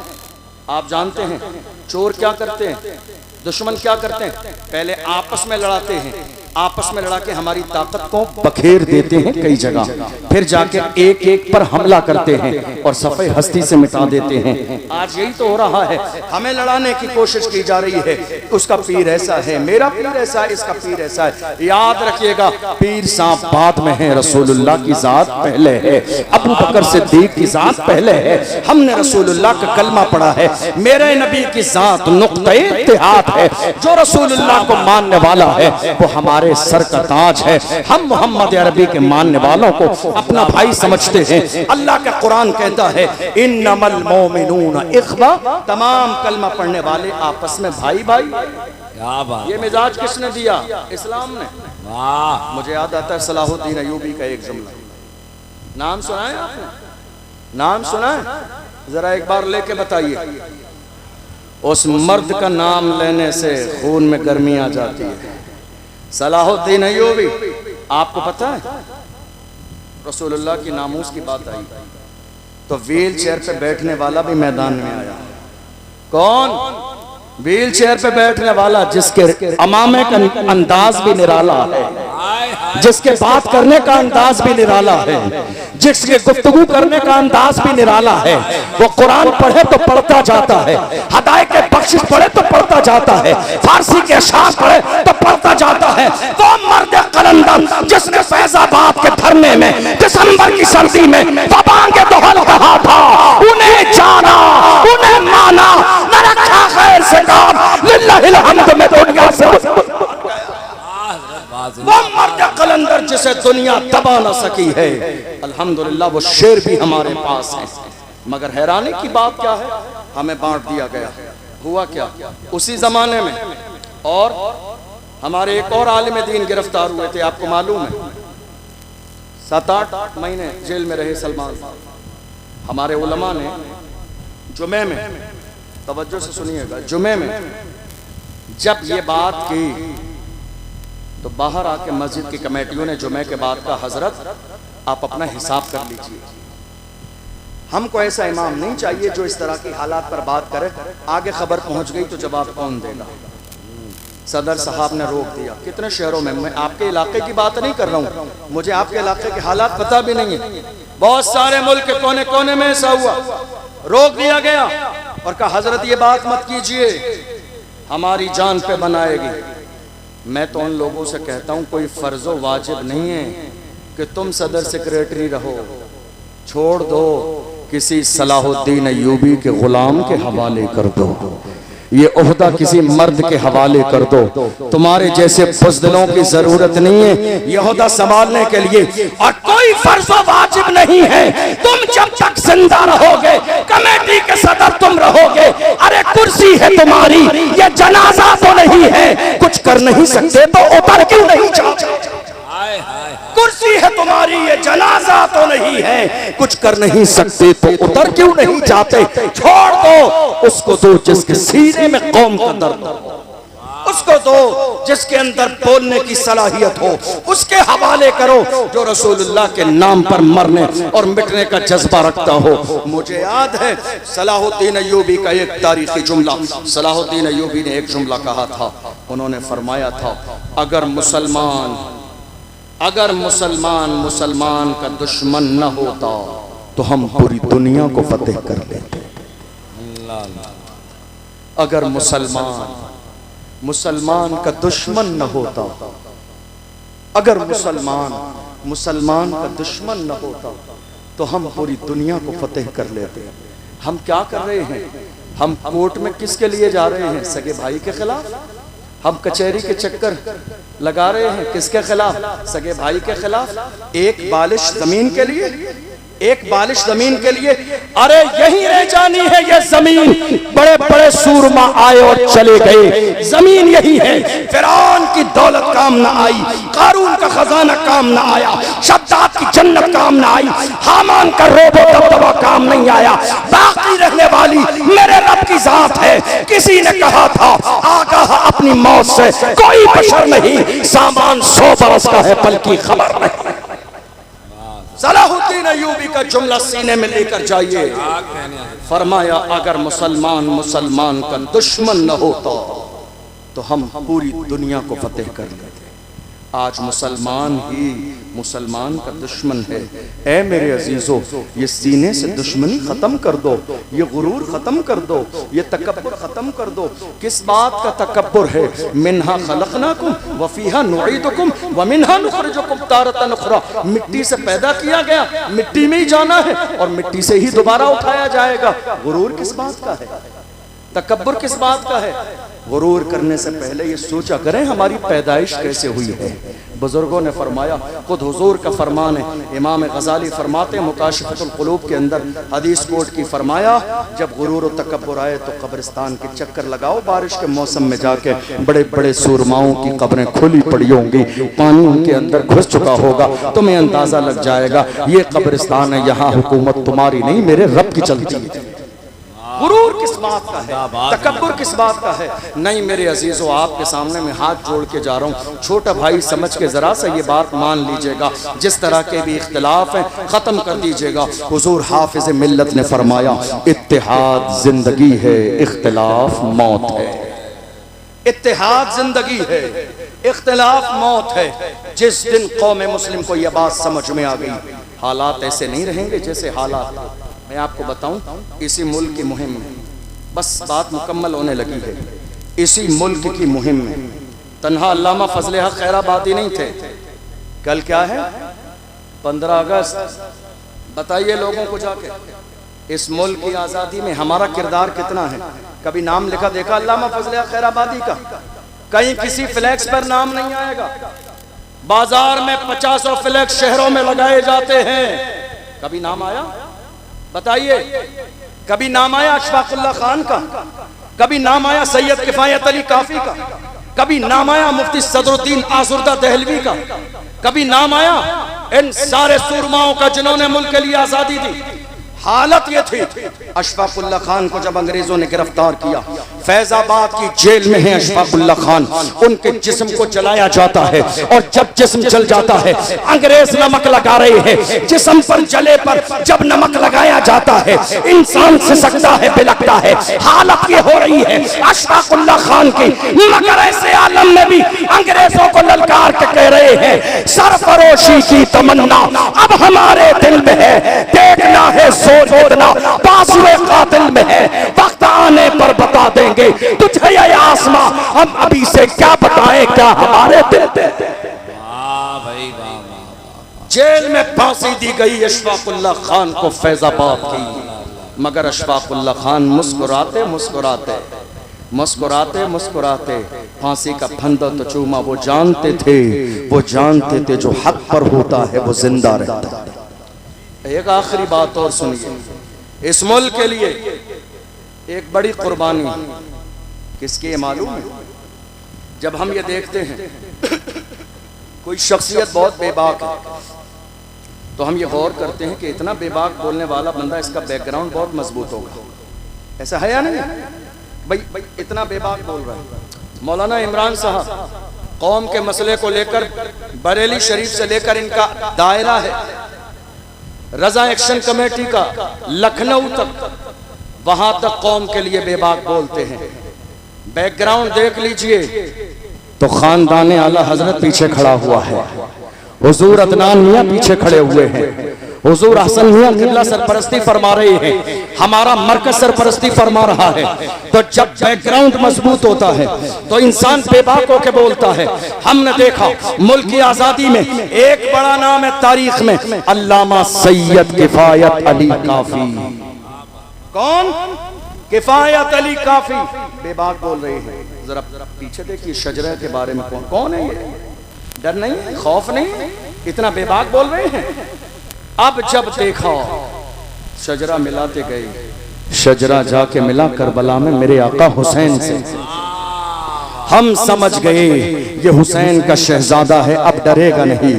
आप जानते हैं चोर क्या करते हैं, दुश्मन क्या करते हैं? पहले आपस में लड़ाते हैं, आपस में लड़ा के हमारी ताकत को बखेर देते हैं कई जगह, फिर जाके एक एक पर हमला करते हैं और सफ़े हस्ती से मिटा देते हैं। आज यही तो हो रहा है, हमें लड़ाने की कोशिश की जा रही है। उसका पीर ऐसा है, मेरा पीर ऐसा है, इसका पीर ऐसा है। याद रखिएगा, पीर साहब बाद में है, रसूलुल्लाह की जात पहले है, अबू बकर सिद्दीक की जात पहले है। हमने रसूलुल्लाह का कलमा पढ़ा है, मेरे नबी की जात नुक्ते इत्तेहाद है। जो रसूलुल्लाह को मानने वाला है वो हमारे सर का ताज है। हम मोहम्मद अरबी के मानने वालों को अपना भाई समझते हैं। अल्लाह का कुरान कहता है इन्नमल मोमिनून इख्वा, तमाम कलमा पढ़ने वाले आपस में भाई भाई। क्या बात, ये मिजाज किसने दिया? इस्लाम ने। वाह, मुझे याद आता है सलाहुद्दीन अय्यूबी का एक जुमला, नाम सुना है आपने? नाम सुना है? जरा एक बार लेके बताइए। उस मर्द का नाम लेने से खून में गर्मी आ जाती है। सलाहुद्दीन अय्यूबी, आपको पता है रसूलुल्लाह की नामूस की बात आई तो व्हील चेयर पे बैठने वाला भी मैदान में आया। कौन? व्हील चेयर पे बैठने वाला जिसके अमामे का अंदाज भी निराला है, जिसके बात करने का अंदाज भी निराला है, जिसके गुफ्तगू करने का अंदाज भी निराला है। वो कुरान पढ़े तो पढ़ता जाता है, हदायत के बख्शिश पढ़े तो पढ़ता जाता है, फारसी के अशार पढ़े तो पढ़ता जाता है। वो मर्द कलंदर जिसने फैजाबाद के धरने में दिसंबर की सर्दी में तबांगे दोहल कहा था, उन्हें जाना, उन्हें माना, न रखा खैर से काम, लिल्लाहिल हम्द में दुनिया से वो मर्द कलंदर जिसे दुनिया दबा न सकी है। अल्हम्दुलिल्लाह वो शेर भी हमारे पास है। मगर हैरानी की बात क्या है, हमें बांट दिया गया। हुआ क्या? उसी जमाने में और हमारे एक और आलिम दीन गिरफ्तार हुए थे, आपको मालूम है? 7-8 महीने जेल में रहे सलमान। हमारे उलमा ने जुमे में, तवज्जो से सुनिएगा, जुमे में जब ये बात की तो बाहर आके मस्जिद की कमेटियों ने जुमे के बाद का, हजरत आप अपना हिसाब कर लीजिए, हमको ऐसा इमाम नहीं चाहिए जो इस तरह की हालात पर बात करे। आगे खबर पहुंच गई तो जवाब कौन देगा? सदर साहब ने रोक दिया। कितने शहरों में, मैं आपके इलाके की बात नहीं कर रहा हूँ, मुझे आपके इलाके के हालात पता भी नहीं है, बहुत सारे मुल्क के कोने कोने में ऐसा हुआ। रोक दिया गया और कहा हजरत ये बात मत कीजिए, हमारी जान पे बनाएगी। मैं तो उन लोगों से कहता हूँ कोई फर्जो वाजिब नहीं है कि तुम सदर सेक्रेटरी रहो, छोड़ दो, किसी सलाहुद्दीन अय्यूबी के गुलाम के हवाले कर दो, ये ओहदा किसी मर्द के हवाले कर दो। तुम्हारे जैसे बुज़दिलों की जरूरत नहीं है ये ओहदा संभालने के लिए, और कोई फर्जो वाजिब नहीं है। तुम जब तक जिंदा रहोगे कमेटी के सदर तुम रहोगे। अरे कुर्सी है तुम्हारी, ये जनाजा तो नहीं है, कुछ कर नहीं सकते तो ऊपर क्यों नहीं जाते? कुर्सी है तुम्हारी, ये जनाजा तो नहीं है, कुछ कर नहीं सकते तो उतर क्यों नहीं जाते? छोड़ दो, उसको दो जिसके सीने में कौम का दर्द हो, उसको दो जिसके अंदर बोलने की सलाहियत हो, उसके हवाले करो जो रसूलुल्लाह के नाम पर मरने और मिटने का जज्बा रखता हो। मुझे याद है सलाहुद्दीन अय्यूबी का एक तारीखी जुमला, सलाहुद्दीन अय्यूबी ने एक जुमला कहा था, उन्होंने फरमाया था अगर मुसलमान का दुश्मन न होता तो हम पूरी दुनिया को फतेह कर लेते। अगर मुसलमान का दुश्मन न होता, अगर मुसलमान का दुश्मन न होता तो हम पूरी दुनिया को फतेह कर लेते। हम क्या कर रहे हैं? हम कोर्ट में किसके लिए जा रहे हैं? सगे भाई के खिलाफ। हम कचहरी के चक्कर लगा रहे हैं किसके खिलाफ? सगे भाई के खिलाफ। एक बालिश जमीन के लिए, एक बालिश जमीन के लिए, अरे यही रह जानी है ये जमीन। बड़े बड़े सूरमा आए और चले गए, जमीन यही है। फिरौन की दौलत काम ना आई, कारून का खजाना काम ना आया, शद्दाद की जन्नत काम ना आई, हामान का रोबो दबदबा काम नहीं आया। बाकी रहने वाली मेरे रब की जात है। किसी ने कहा था आगाह अपनी मौत से कोई बशर नहीं, सामान 100 बरस का है बल्कि खबर नहीं। सलाहुद्दीन अय्यूबी का जुमला सीने में लेकर जाइए। फरमाया अगर मुसलमान का दुश्मन न होता तो हम पूरी दुनिया को फतेह कर लेते। आज मुसलमान ही मुसलमान का दुश्मन है। ऐ मेरे अजीजों, ये सीने से दुश्मनी खत्म कर दो, ये गुरूर खत्म कर दो, ये तकब्बुर खत्म कर दो। किस बात का तकब्बुर है? मिन्हा खलकनाकुम व फीहा नुईदुकुम व मिन्हा नुखरिजुकुम तारतन उखरा। मिट्टी से पैदा किया गया, मिट्टी में ही जाना है और मिट्टी से ही दोबारा उठाया जाएगा। गुरूर किस बात का है? तकब्बुर किस बात का है? गुरूर करने से पहले ये सोचा करें हमारी पैदाइश कैसे हुई है। बुजुर्गों ने फरमाया, खुद हुजूर का फरमान है। इमाम गजाली फरमाते हैं मुकाशिफतुल कुलूब के अंदर हदीस कोट की, फरमाया जब गुरूर और तकब्बुर आए तो कब्रिस्तान के चक्कर लगाओ। बारिश के मौसम में जाके बड़े बड़े सूरमाओं की कब्रें खुली पड़ी होंगी, पानी उनके अंदर घुस चुका होगा, तुम्हें अंदाजा लग जाएगा ये कब्रिस्तान है, यहाँ हुकूमत तुम्हारी नहीं मेरे रब की चलती है। गुरूर किस बात का है? तकब्बुर किस बात का है? नहीं मेरे अजीजों, आपके सामने मैं हाथ जोड़ के जा रहा हूँ, छोटा भाई समझ के जरा सा ये बात मान लीजिएगा। जिस तरह के भी इख्तिलाफ हैं खत्म कर दीजिएगा। हुजूर हाफिज मिल्लत ने फरमाया इत्तेहाद जिंदगी है, इख्तिलाफ मौत है। इत्तेहाद जिंदगी है, इख्तिलाफ मौत है। जिस दिन कौम मुस्लिम को यह बात समझ में आ गई, हालात ऐसे नहीं रहेंगे जैसे हालात। मैं आपको बताऊं, इसी मुल्क की मुहिम में बस बात मुकम्मल होने लगी है। इसी मुल्क की मुहिम में तन्हा अल्लामा फजले हक खैराबादी नहीं थे। कल क्या है? 15 अगस्त। बताइए लोगों को जाके इस मुल्क की आज़ादी में हमारा किरदार कितना है? कभी नाम लिखा देखा अल्लामा फजले हक खैराबादी का? कहीं किसी फ्लैक्स पर नाम नहीं आएगा। बाजार में 50 फ्लैक्स शहरों में लगाए जाते हैं, कभी नाम आया? बताइए, कभी नाम आया अशफाकुल्लाह खान का? कभी नाम आया सैयद किफायत अली काफी का? कभी नाम आया मुफ्ती सदरुद्दीन आसुर्दा दहलवी का? कभी नाम आया इन सारे सूरमाओं का जिन्होंने मुल्क के लिए आजादी दी? हालत ये थी, अशफाकुल्लाह खान को जब अंग्रेजों ने गिरफ्तार किया, फैजाबाद की जेल में है अशफाकुल्लाह खान, उनके जिस्म को जलाया जाता है और जब जिस्म जल जाता है अंग्रेज नमक लगा रहे हैं। जिस्म पर जले पर जब नमक लगाया जाता है इंसान सिसकता है, बिलकता है। हालत ये हो रही है अशफाकुल्लाह खान की, मगर ऐसे आलम में भी अंग्रेजों को ललकार के कह रहे हैं सरफरोशी की तमन्ना अब हमारे दिल में है, देखना है सोचना बाजुए कातिल में है, वक्त आने पर बता देंगे तुझे ये आसमां, हम अभी से क्या बताएं क्या हमारे दिल में। जेल में फांसी दी गई अशफाकुल्लाह खान को फैजाबाद की, मगर अशफाकुल्लाह खान मुस्कुराते मुस्कुराते मुस्कुराते मुस्कुराते फांसी का फंदा तो चूमा। वो जानते थे जो हक पर होता है वो जिंदा रहता है। एक आखिरी बात और सुनिए, इस मुल्क के लिए एक बड़ी कुर्बानी किसकी है मालूम है? जब हम ये देखते हैं कोई शख्सियत बहुत बेबाक है तो हम ये गौर करते हैं कि इतना बेबाक बोलने वाला बंदा, इसका बैकग्राउंड बहुत मजबूत होगा। ऐसा है या नहीं? भाई इतना बेबाक बोल रहा है। मौलाना इमरान साहब कौम के मसले को लेकर बरेली शरीफ से लेकर इनका दायरा है रजा एक्शन कमेटी का लखनऊ तक, वहां तक कौम के लिए बेबाक बोलते हैं। बैकग्राउंड देख लीजिए तो खानदान आला हजरत पीछे खड़ा हुआ है, हुजूर अदनान मियां पीछे खड़े हुए हैं, हुजूर हसन मियां किबला सरपरस्ती फरमा रहे हैं, हमारा मरकज सरपरस्ती फरमा रहा है। तो जब बैकग्राउंड मजबूत होता है तो इंसान बेबाक होकर बोलता है। हमने देखा मुल्क की आजादी में एक बड़ा नाम है तारीख में, अल्लामा सैयद किफायत अली काफी। कौन? किफायत अली काफी बेबाक बोल रहे हैं। जरा पीछे देखिए शजरा के बारे में कौन है ये? डर नहीं है, खौफ नहीं है, इतना बेबाक बोल रहे हैं। अब जब देखा शजरा मिलाते गए, शजरा जाके मिला करबला में मेरे आका हुसैन से। हम समझ गए ये हुसैन का शहजादा है, अब डरेगा नहीं,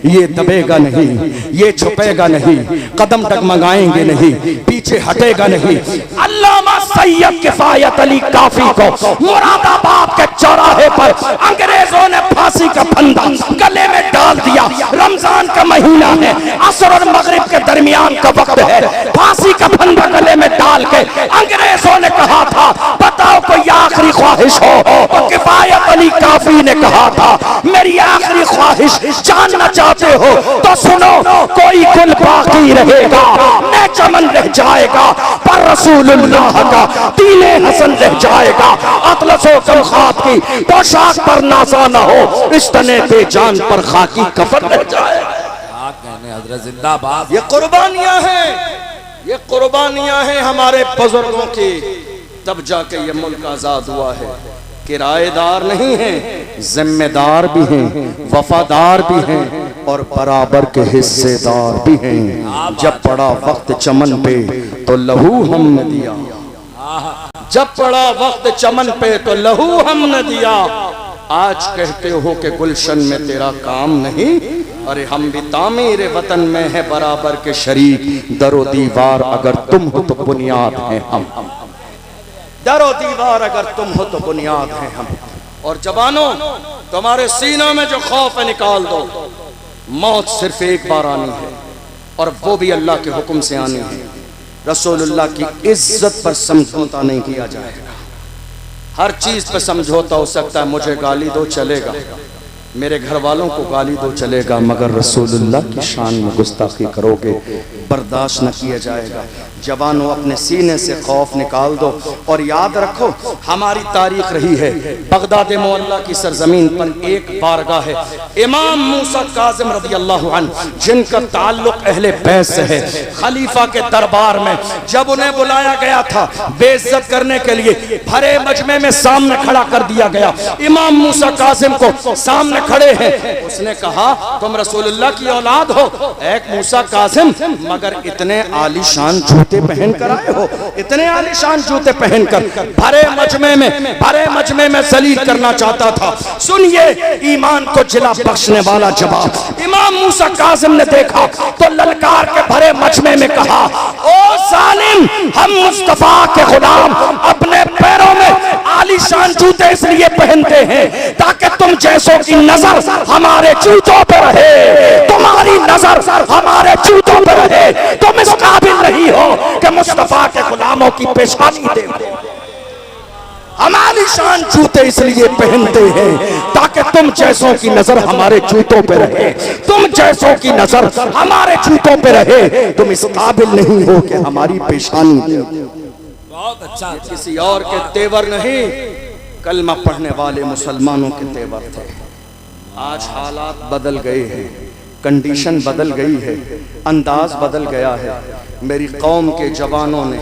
ये दबेगा नहीं, ये छुपेगा नहीं, कदम डगमगाएंगे नहीं, पीछे हटेगा नहीं। अल्लामा सैयद किफायत अली काफी को मुरादाबाद के चौराहे पर अंग्रेजों ने फांसी का फंदा गले में डाल दिया। रमजान का महीना है, असर और मगरिब के दरमियान का वक्त है। फांसी का फंदा गले में डाल के अंग्रेजों ने कहा था बताओ कोई आखिरी ख्वाहिश हो, तो किफायत अली काफी ने कहा था मेरी आखिरी ख्वाहिश जानना चाहते हो तो सुनो, कोई गुल बाकी रहेगा, मैं चमन रह जाएगा, पर रसूलुल्लाह का दीने हसन रह जाएगा। अतलसो कमखात की पोशाक पर नाज़ा न हो, रिश्तने पे जान पर खाकी कफन रह जाएगा। हज़रत जिंदाबाद। ये कुर्बानियां हैं, ये कुर्बानियां हैं हमारे बुजुर्गों की, तब जाके ये मुल्क आजाद हुआ है। किराएदार नहीं हैं, जिम्मेदार भी हैं, वफादार भी हैं और बराबर के हिस्सेदार भी हैं। जब पड़ा वक्त चमन पे तो लहू हमने दिया, जब पड़ा वक्त चमन पे तो लहू हमने दिया। आज कहते हो कि गुलशन में तेरा काम नहीं, अरे हम भी तामीर वतन में है बराबर के शरीक। दरो दीवार अगर तुम हो तो बुनियाद है हम, दरो दीवार अगर तुम हो तो बुनियाद है हम। और जवानों तुम्हारे सीनों में जो खौफ है निकाल दो, मौत सिर्फ एक बार आनी है और वो भी अल्लाह के हुक्म से आनी है। रसूलुल्लाह की इज्जत पर समझौता नहीं किया जाएगा। हर चीज पर समझौता हो सकता है, मुझे गाली दो चलेगा, मेरे घर वालों को गाली दो चलेगा, मगर रसूलुल्लाह की शान में गुस्ताखी करोगे बर्दाश्त न किया जाएगा। जवानों अपने सीने से खौफ निकाल दो और याद रखो हमारी तारीख रही है। बगदाद मोहल्ला की सरजमीन पर एक बारगाह है, इमाम मूसा काज़िम रज़ियल्लाहु अन्हु, जिनका ताल्लुक अहले बैत से है। खलीफा के दरबार में जब उन्हें बुलाया गया था बेइज्जत करने के लिए, भरे मजमे में सामने खड़ा कर दिया गया। इमाम मूसा काज़िम को सामने खड़े हैं, उसने कहा तुम रसूलुल्लाह की औलाद हो एक मूसा काज़िम, मगर इतने आलीशान जूते पहन कर आए हो, इतने आलीशान जूते पहनकर भरे मजमे में जलील करना चाहता था। सुनिए ईमान को जिला बख्शने वाला जवाब। इमाम मूसा काज़िम ने देखा तो ललकार के भरे मजमे में कहा ओ जालिम, हम मुस्तफा के गुलाम अपने पैरों में आलीशान जूते इसलिए पहनते हैं ताकि तुम जैसों की नजर हमारे जूतों पर रहे, तुम्हारी नजर हमारे जूतों पर रहे। तुम इस काबिल नहीं हो कि मुस्तफा के गुलामों की पेशानी देखो। हमारी शान जूते इसलिए पहनते हैं ताकि तुम जैसों की नजर हमारे जूतों पे रहे, तुम जैसों की नजर हमारे जूतों पे रहे। तुम इस काबिल नहीं हो कि हमारी पेशानी देखो। बहुत अच्छा। किसी और के तेवर नहीं, कलमा पढ़ने वाले मुसलमानों के तेवर थे। आज हालात बदल गए हैं, कंडीशन बदल गई है, अंदाज बदल गया है। मेरी कौम के जवानों ने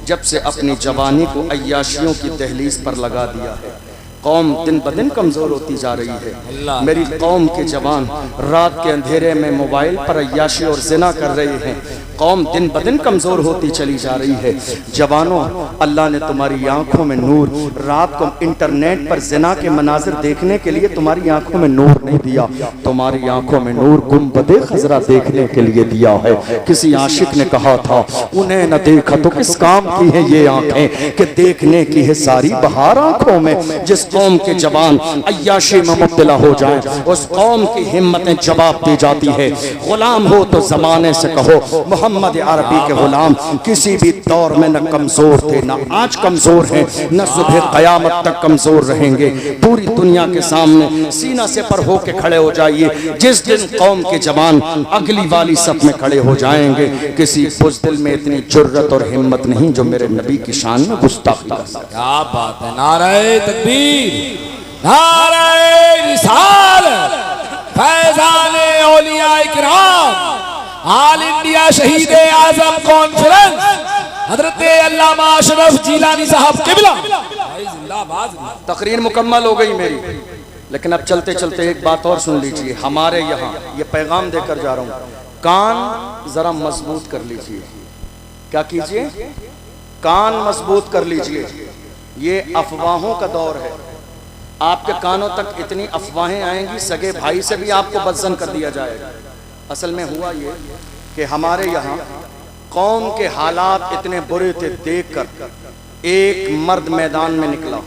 जब से अपनी जवानी को अय्याशियों की दहलीज पर लगा दिया है, कौम दिन ब दिन कमज़ोर होती जा रही है। मेरी कौम के जवान रात के अंधेरे में मोबाइल पर अय्याशी और जिना कर रहे हैं। कौम दिन ब दिन कमज़ोर होती चली जा रही है। जवानों, अल्लाह ने तुम्हारी आंखों में नूर, रात को इंटरनेट पर जिना के मनाजिर देखने के लिए तुम्हारी आंखों में नूर नहीं दिया, तुम्हारी आंखों में नूर गुंबदे खजरा देखने के लिए दिया है। किसी आशिक ने कहा था उन्हें न देखा तो किस काम की है ये आंखें कि देखने की है सारी बहार आंखों में। जिस कौम के जवान अय्याशी में मुब्तला हो जाएं, उस कौम की हिम्मतें जवाब दी जाती है। गुलाम हो तो जमाने से कहो मोहम्मद अरबी के गुलाम किसी भी दौर में न कमजोर थे, न आज कमजोर हैं, न सुबह कयामत तक कमजोर रहेंगे। पूरी दुनिया के सामने सीना से पर होके खड़े हो जाइए। जिस दिन कौम के जवान अगली वाली सफ में खड़े हो जाएंगे, किसी बुज़दिल में इतनी जुर्रत और हिम्मत नहीं जो मेरे नबी की शान में गुस्ताखी कर सके। क्या बात है। नारे तकबीर, नारे रिसालत, फैज़ाने औलिया इकराम, ऑल इंडिया शहीद आजम कॉन्फ्रेंस हजरत अल्लामा अशरफ जिलानी साहब किबला जिंदाबाद। तकरीर मुकम्मल हो गई मेरी, लेकिन अब चलते चलते एक बात और सुन लीजिए। हमारे यहाँ ये पैगाम देकर जा रहा हूँ, कान जरा मजबूत कर लीजिए। क्या कीजिए? कान मजबूत कर लीजिए। ये अफवाहों का दौर है। आपके कानों तक इतनी अफवाहें आएंगी, सगे भाई से भी आपको बदजन कर दिया जाएगा। असल में हुआ ये कि हमारे यहाँ कौम के हालात इतने बुरे थे, देखकर एक मर्द मैदान में निकला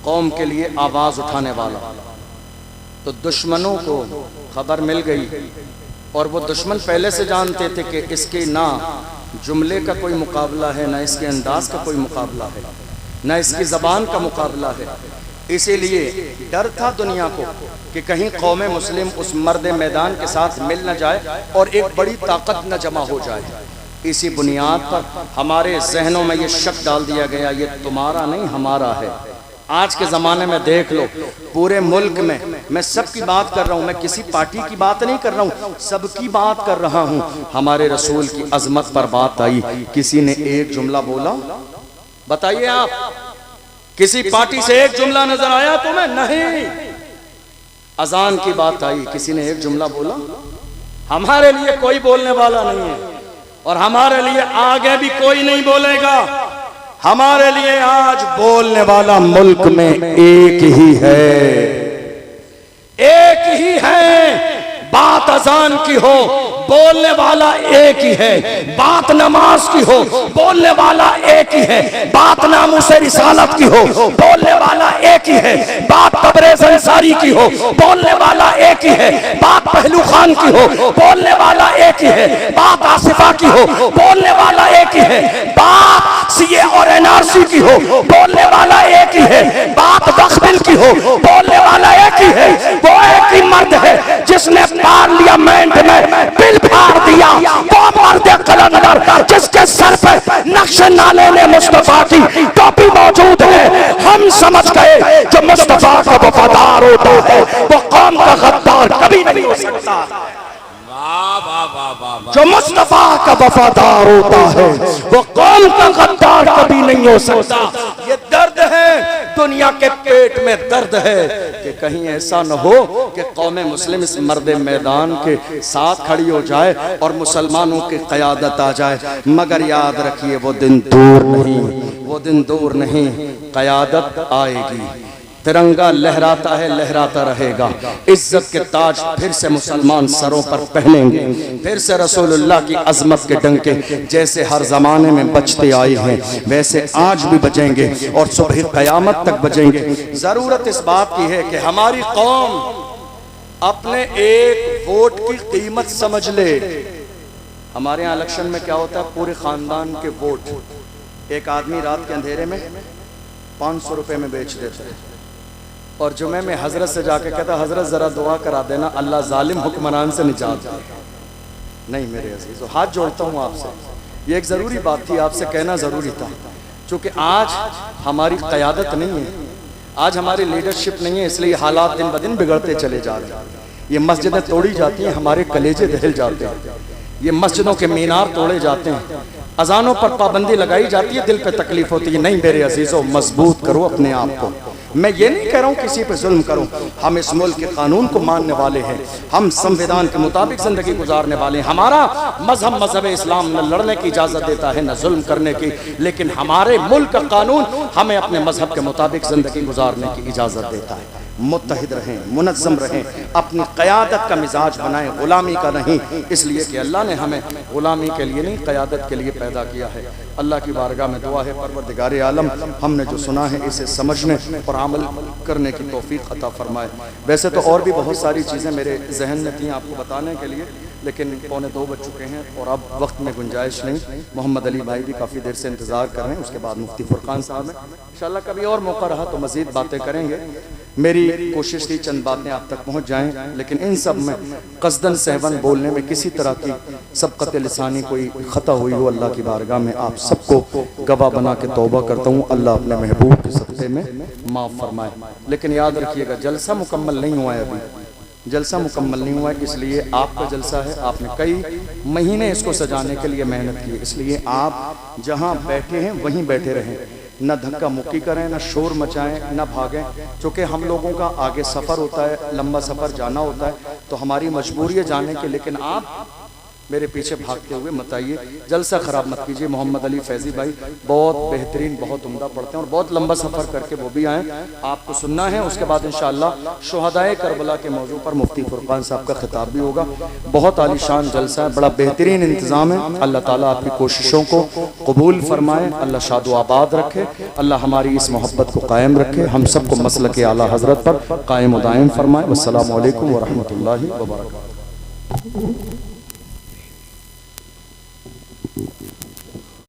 कौम के लिए आवाज उठाने वाला। तो दुश्मनों को खबर मिल गई और वो दुश्मन पहले से जानते थे कि इसके ना जुमले का कोई मुकाबला है, ना इसके अंदाज का कोई मुकाबला है, ना इसकी ज़बान का मुकाबला है। इसीलिए डर था दुनिया को कि कहीं कौम मुस्लिम उस मर्द मैदान के साथ मिल न जाए और एक बड़ी ताकत न जमा हो जाए। इसी बुनियाद पर हमारे जहनों में ये शक डाल दिया गया, ये तुम्हारा नहीं हमारा है। आज के ज़माने में देख लो, पूरे मुल्क में, मैं सबकी बात कर रहा हूँ, मैं किसी पार्टी की बात नहीं कर रहा हूँ, सबकी बात कर रहा हूँ। हमारे रसूल की अजमत पर बात आई, किसी ने एक जुमला बोला? बताइए आप, किसी पार्टी से एक जुमला नजर आया तुम्हें? नहीं। अजान की बात आई, किसी ने एक जुमला बोला? हमारे लिए कोई बोलने वाला नहीं है और हमारे लिए आगे भी कोई नहीं बोलेगा। हमारे लिए आज बोलने वाला मुल्क में एक ही है, एक ही है। बात अजान की हो, बोलने वाला एक ही है। बात नमाज की हो, बोलने वाला एक ही है। बात नामूसे रिसालत की हो, बोलने वाला एक ही है। बात तबरेज़ अंसारी की हो, बोलने वाला एक ही है। बात पहलू खान की हो, बोलने वाला एक ही है। बात आसिफा की हो, बोलने वाला एक ही है। बात सीए और एनआरसी की हो, बोलने वाला एक ही है। बात वक्फ बिल की हो, बोलने वाला एक ही है। वो एक ही मर्द है जिसने पार्लियामेंट में बिल फाड़ दिया। वो मर्द कलंदर जिसके सर पर नक्श नाले ने मुस्तफा की टोपी मौजूद है। हम समझ गए जो मुस्तफा का वफादार होता है वो कौम का गद्दार कभी नहीं हो सकता। जो मुस्तफा का वफादार होता है वो कौम का गद्दार कभी नहीं हो सकता। ये दर्द है, दुनिया के पेट में दर्द है कि कहीं ऐसा न हो कि कौम मुस्लिम इस मर्द मैदान के साथ खड़ी हो जाए और मुसलमानों की क़यादत आ जाए। मगर याद रखिए वो दिन दूर नहीं, वो दिन दूर नहीं, क़यादत आएगी। तिरंगा लहराता है, लहराता रहेगा। इज्जत के ताज फिर से मुसलमान सरों पर पहनेंगे। फिर से रसूलुल्लाह की अजमत के डंके जैसे हर जमाने में बजते आए हैं वैसे आज भी बजेंगे और सुबह क़यामत तक बजेंगे। जरूरत इस बात की है कि हमारी कौम अपने एक वोट की कीमत समझ ले। हमारे यहाँ इलेक्शन में क्या होता है, पूरे खानदान के वोट एक आदमी रात के अंधेरे में 500 रुपए में बेच देता है और जुमे में हजरत से जाके कहता, हजरत जरा दुआ करा देना अल्लाह जालिम हुक्मरान से निजात दे। नहीं मेरे अजीज़, हाथ जोड़ता हूँ आपसे, ये एक ज़रूरी बात थी, आपसे कहना ज़रूरी था। क्योंकि आज हमारी क़यादत नहीं है, आज हमारी लीडरशिप नहीं है, इसलिए हालात दिन ब दिन बिगड़ते चले जा रहे हैं। ये मस्जिदें तोड़ी जाती हैं, हमारे कलेजे दहल जाते हैं। ये मस्जिदों के मीनार तोड़े जाते हैं, अजानों पर पाबंदी लगाई जाती है, दिल पे तकलीफ होती है। नहीं मेरे अजीज़ों, मजबूत करो अपने आप को। मैं ये नहीं कह रहा हूँ किसी पे जुल्म करो, हम इस मुल्क के कानून को मानने वाले हैं, हम संविधान के मुताबिक जिंदगी गुजारने वाले हैं। हमारा मजहब इस्लाम न लड़ने की इजाज़त देता है न जुल्म करने की, लेकिन हमारे मुल्क का कानून हमें अपने मजहब के मुताबिक जिंदगी गुजारने की इजाज़त देता है। मुत्तहिद रहें, मुनज़्ज़म रहें, अपनी क़यादत का मिजाज बनाएं, ग़ुलामी का नहीं। इसलिए कि अल्लाह ने हमें ग़ुलामी के लिए नहीं, क़यादत के लिए पैदा किया है। अल्लाह की बारगाह में दुआ है, परवरदिगार आलम हमने जो सुना है इसे समझने और अमल करने की तौफीक अता फरमाए। वैसे तो और भी बहुत सारी चीज़ें मेरे जहन में थी आपको बताने के लिए, लेकिन 1:45 बज चुके हैं और अब वक्त में गुंजाइश नहीं। मोहम्मद अली भाई भी काफ़ी देर से इंतज़ार कर रहे हैं, उसके बाद मुफ्ती फुरकान साहब हैं। इंशाअल्लाह कभी और मौका रहा तो मज़ीद बातें करेंगे। मेरी कोशिश थी चंद बातें आप तक पहुंच जाएं, लेकिन इन सब में कस्दन सहवन बोलने में किसी तरह की सबक़त लिसानी कोई ख़ता हुई हो, अल्लाह की बारगाह में आप सबको गवाह बना के तौबा करता हूँ। अल्लाह अपने महबूब के सदक़े में माफ़ फरमाए। लेकिन याद रखिएगा, जलसा मुकम्मल नहीं हुआ है, अभी जलसा मुकम्मल नहीं हुआ है, इसलिए आपका जलसा है। आपने कई महीने इसको सजाने के लिए मेहनत की, इसलिए आप जहाँ बैठे हैं वहीं बैठे रहें, न धक्का मुक्की करें, न शोर मचाएं, न भागें। चूँकि हम लोगों का आगे सफ़र होता है, लंबा सफ़र जाना होता है, तो हमारी मजबूरी है जाने की, लेकिन आप मेरे पीछे भागते हुए मत आइए, जलसा खराब मत कीजिए। मोहम्मद अली फैजी भाई बहुत बेहतरीन, बहुत उम्दा पढ़ते हैं और बहुत लंबा सफ़र करके वो भी आए, आपको सुनना है। उसके बाद इंशाअल्लाह शुहदाए करबला के मौजू पर मुफ्ती फुरकान साहब का खिताब भी होगा। बहुत आलीशान जलसा है, बड़ा बेहतरीन इंतज़ाम है। अल्लाह ताला आपकी कोशिशों को कबूल फरमाए, अल्लाह शादो आबाद रखे, अल्लाह हमारी इस मोहब्बत को कायम रखे, हम सबको मसलक आला हज़रत पर कायम व दायम फरमाए। वस्सलामु अलैकुम व रहमतुल्लाहि व बरकातहू।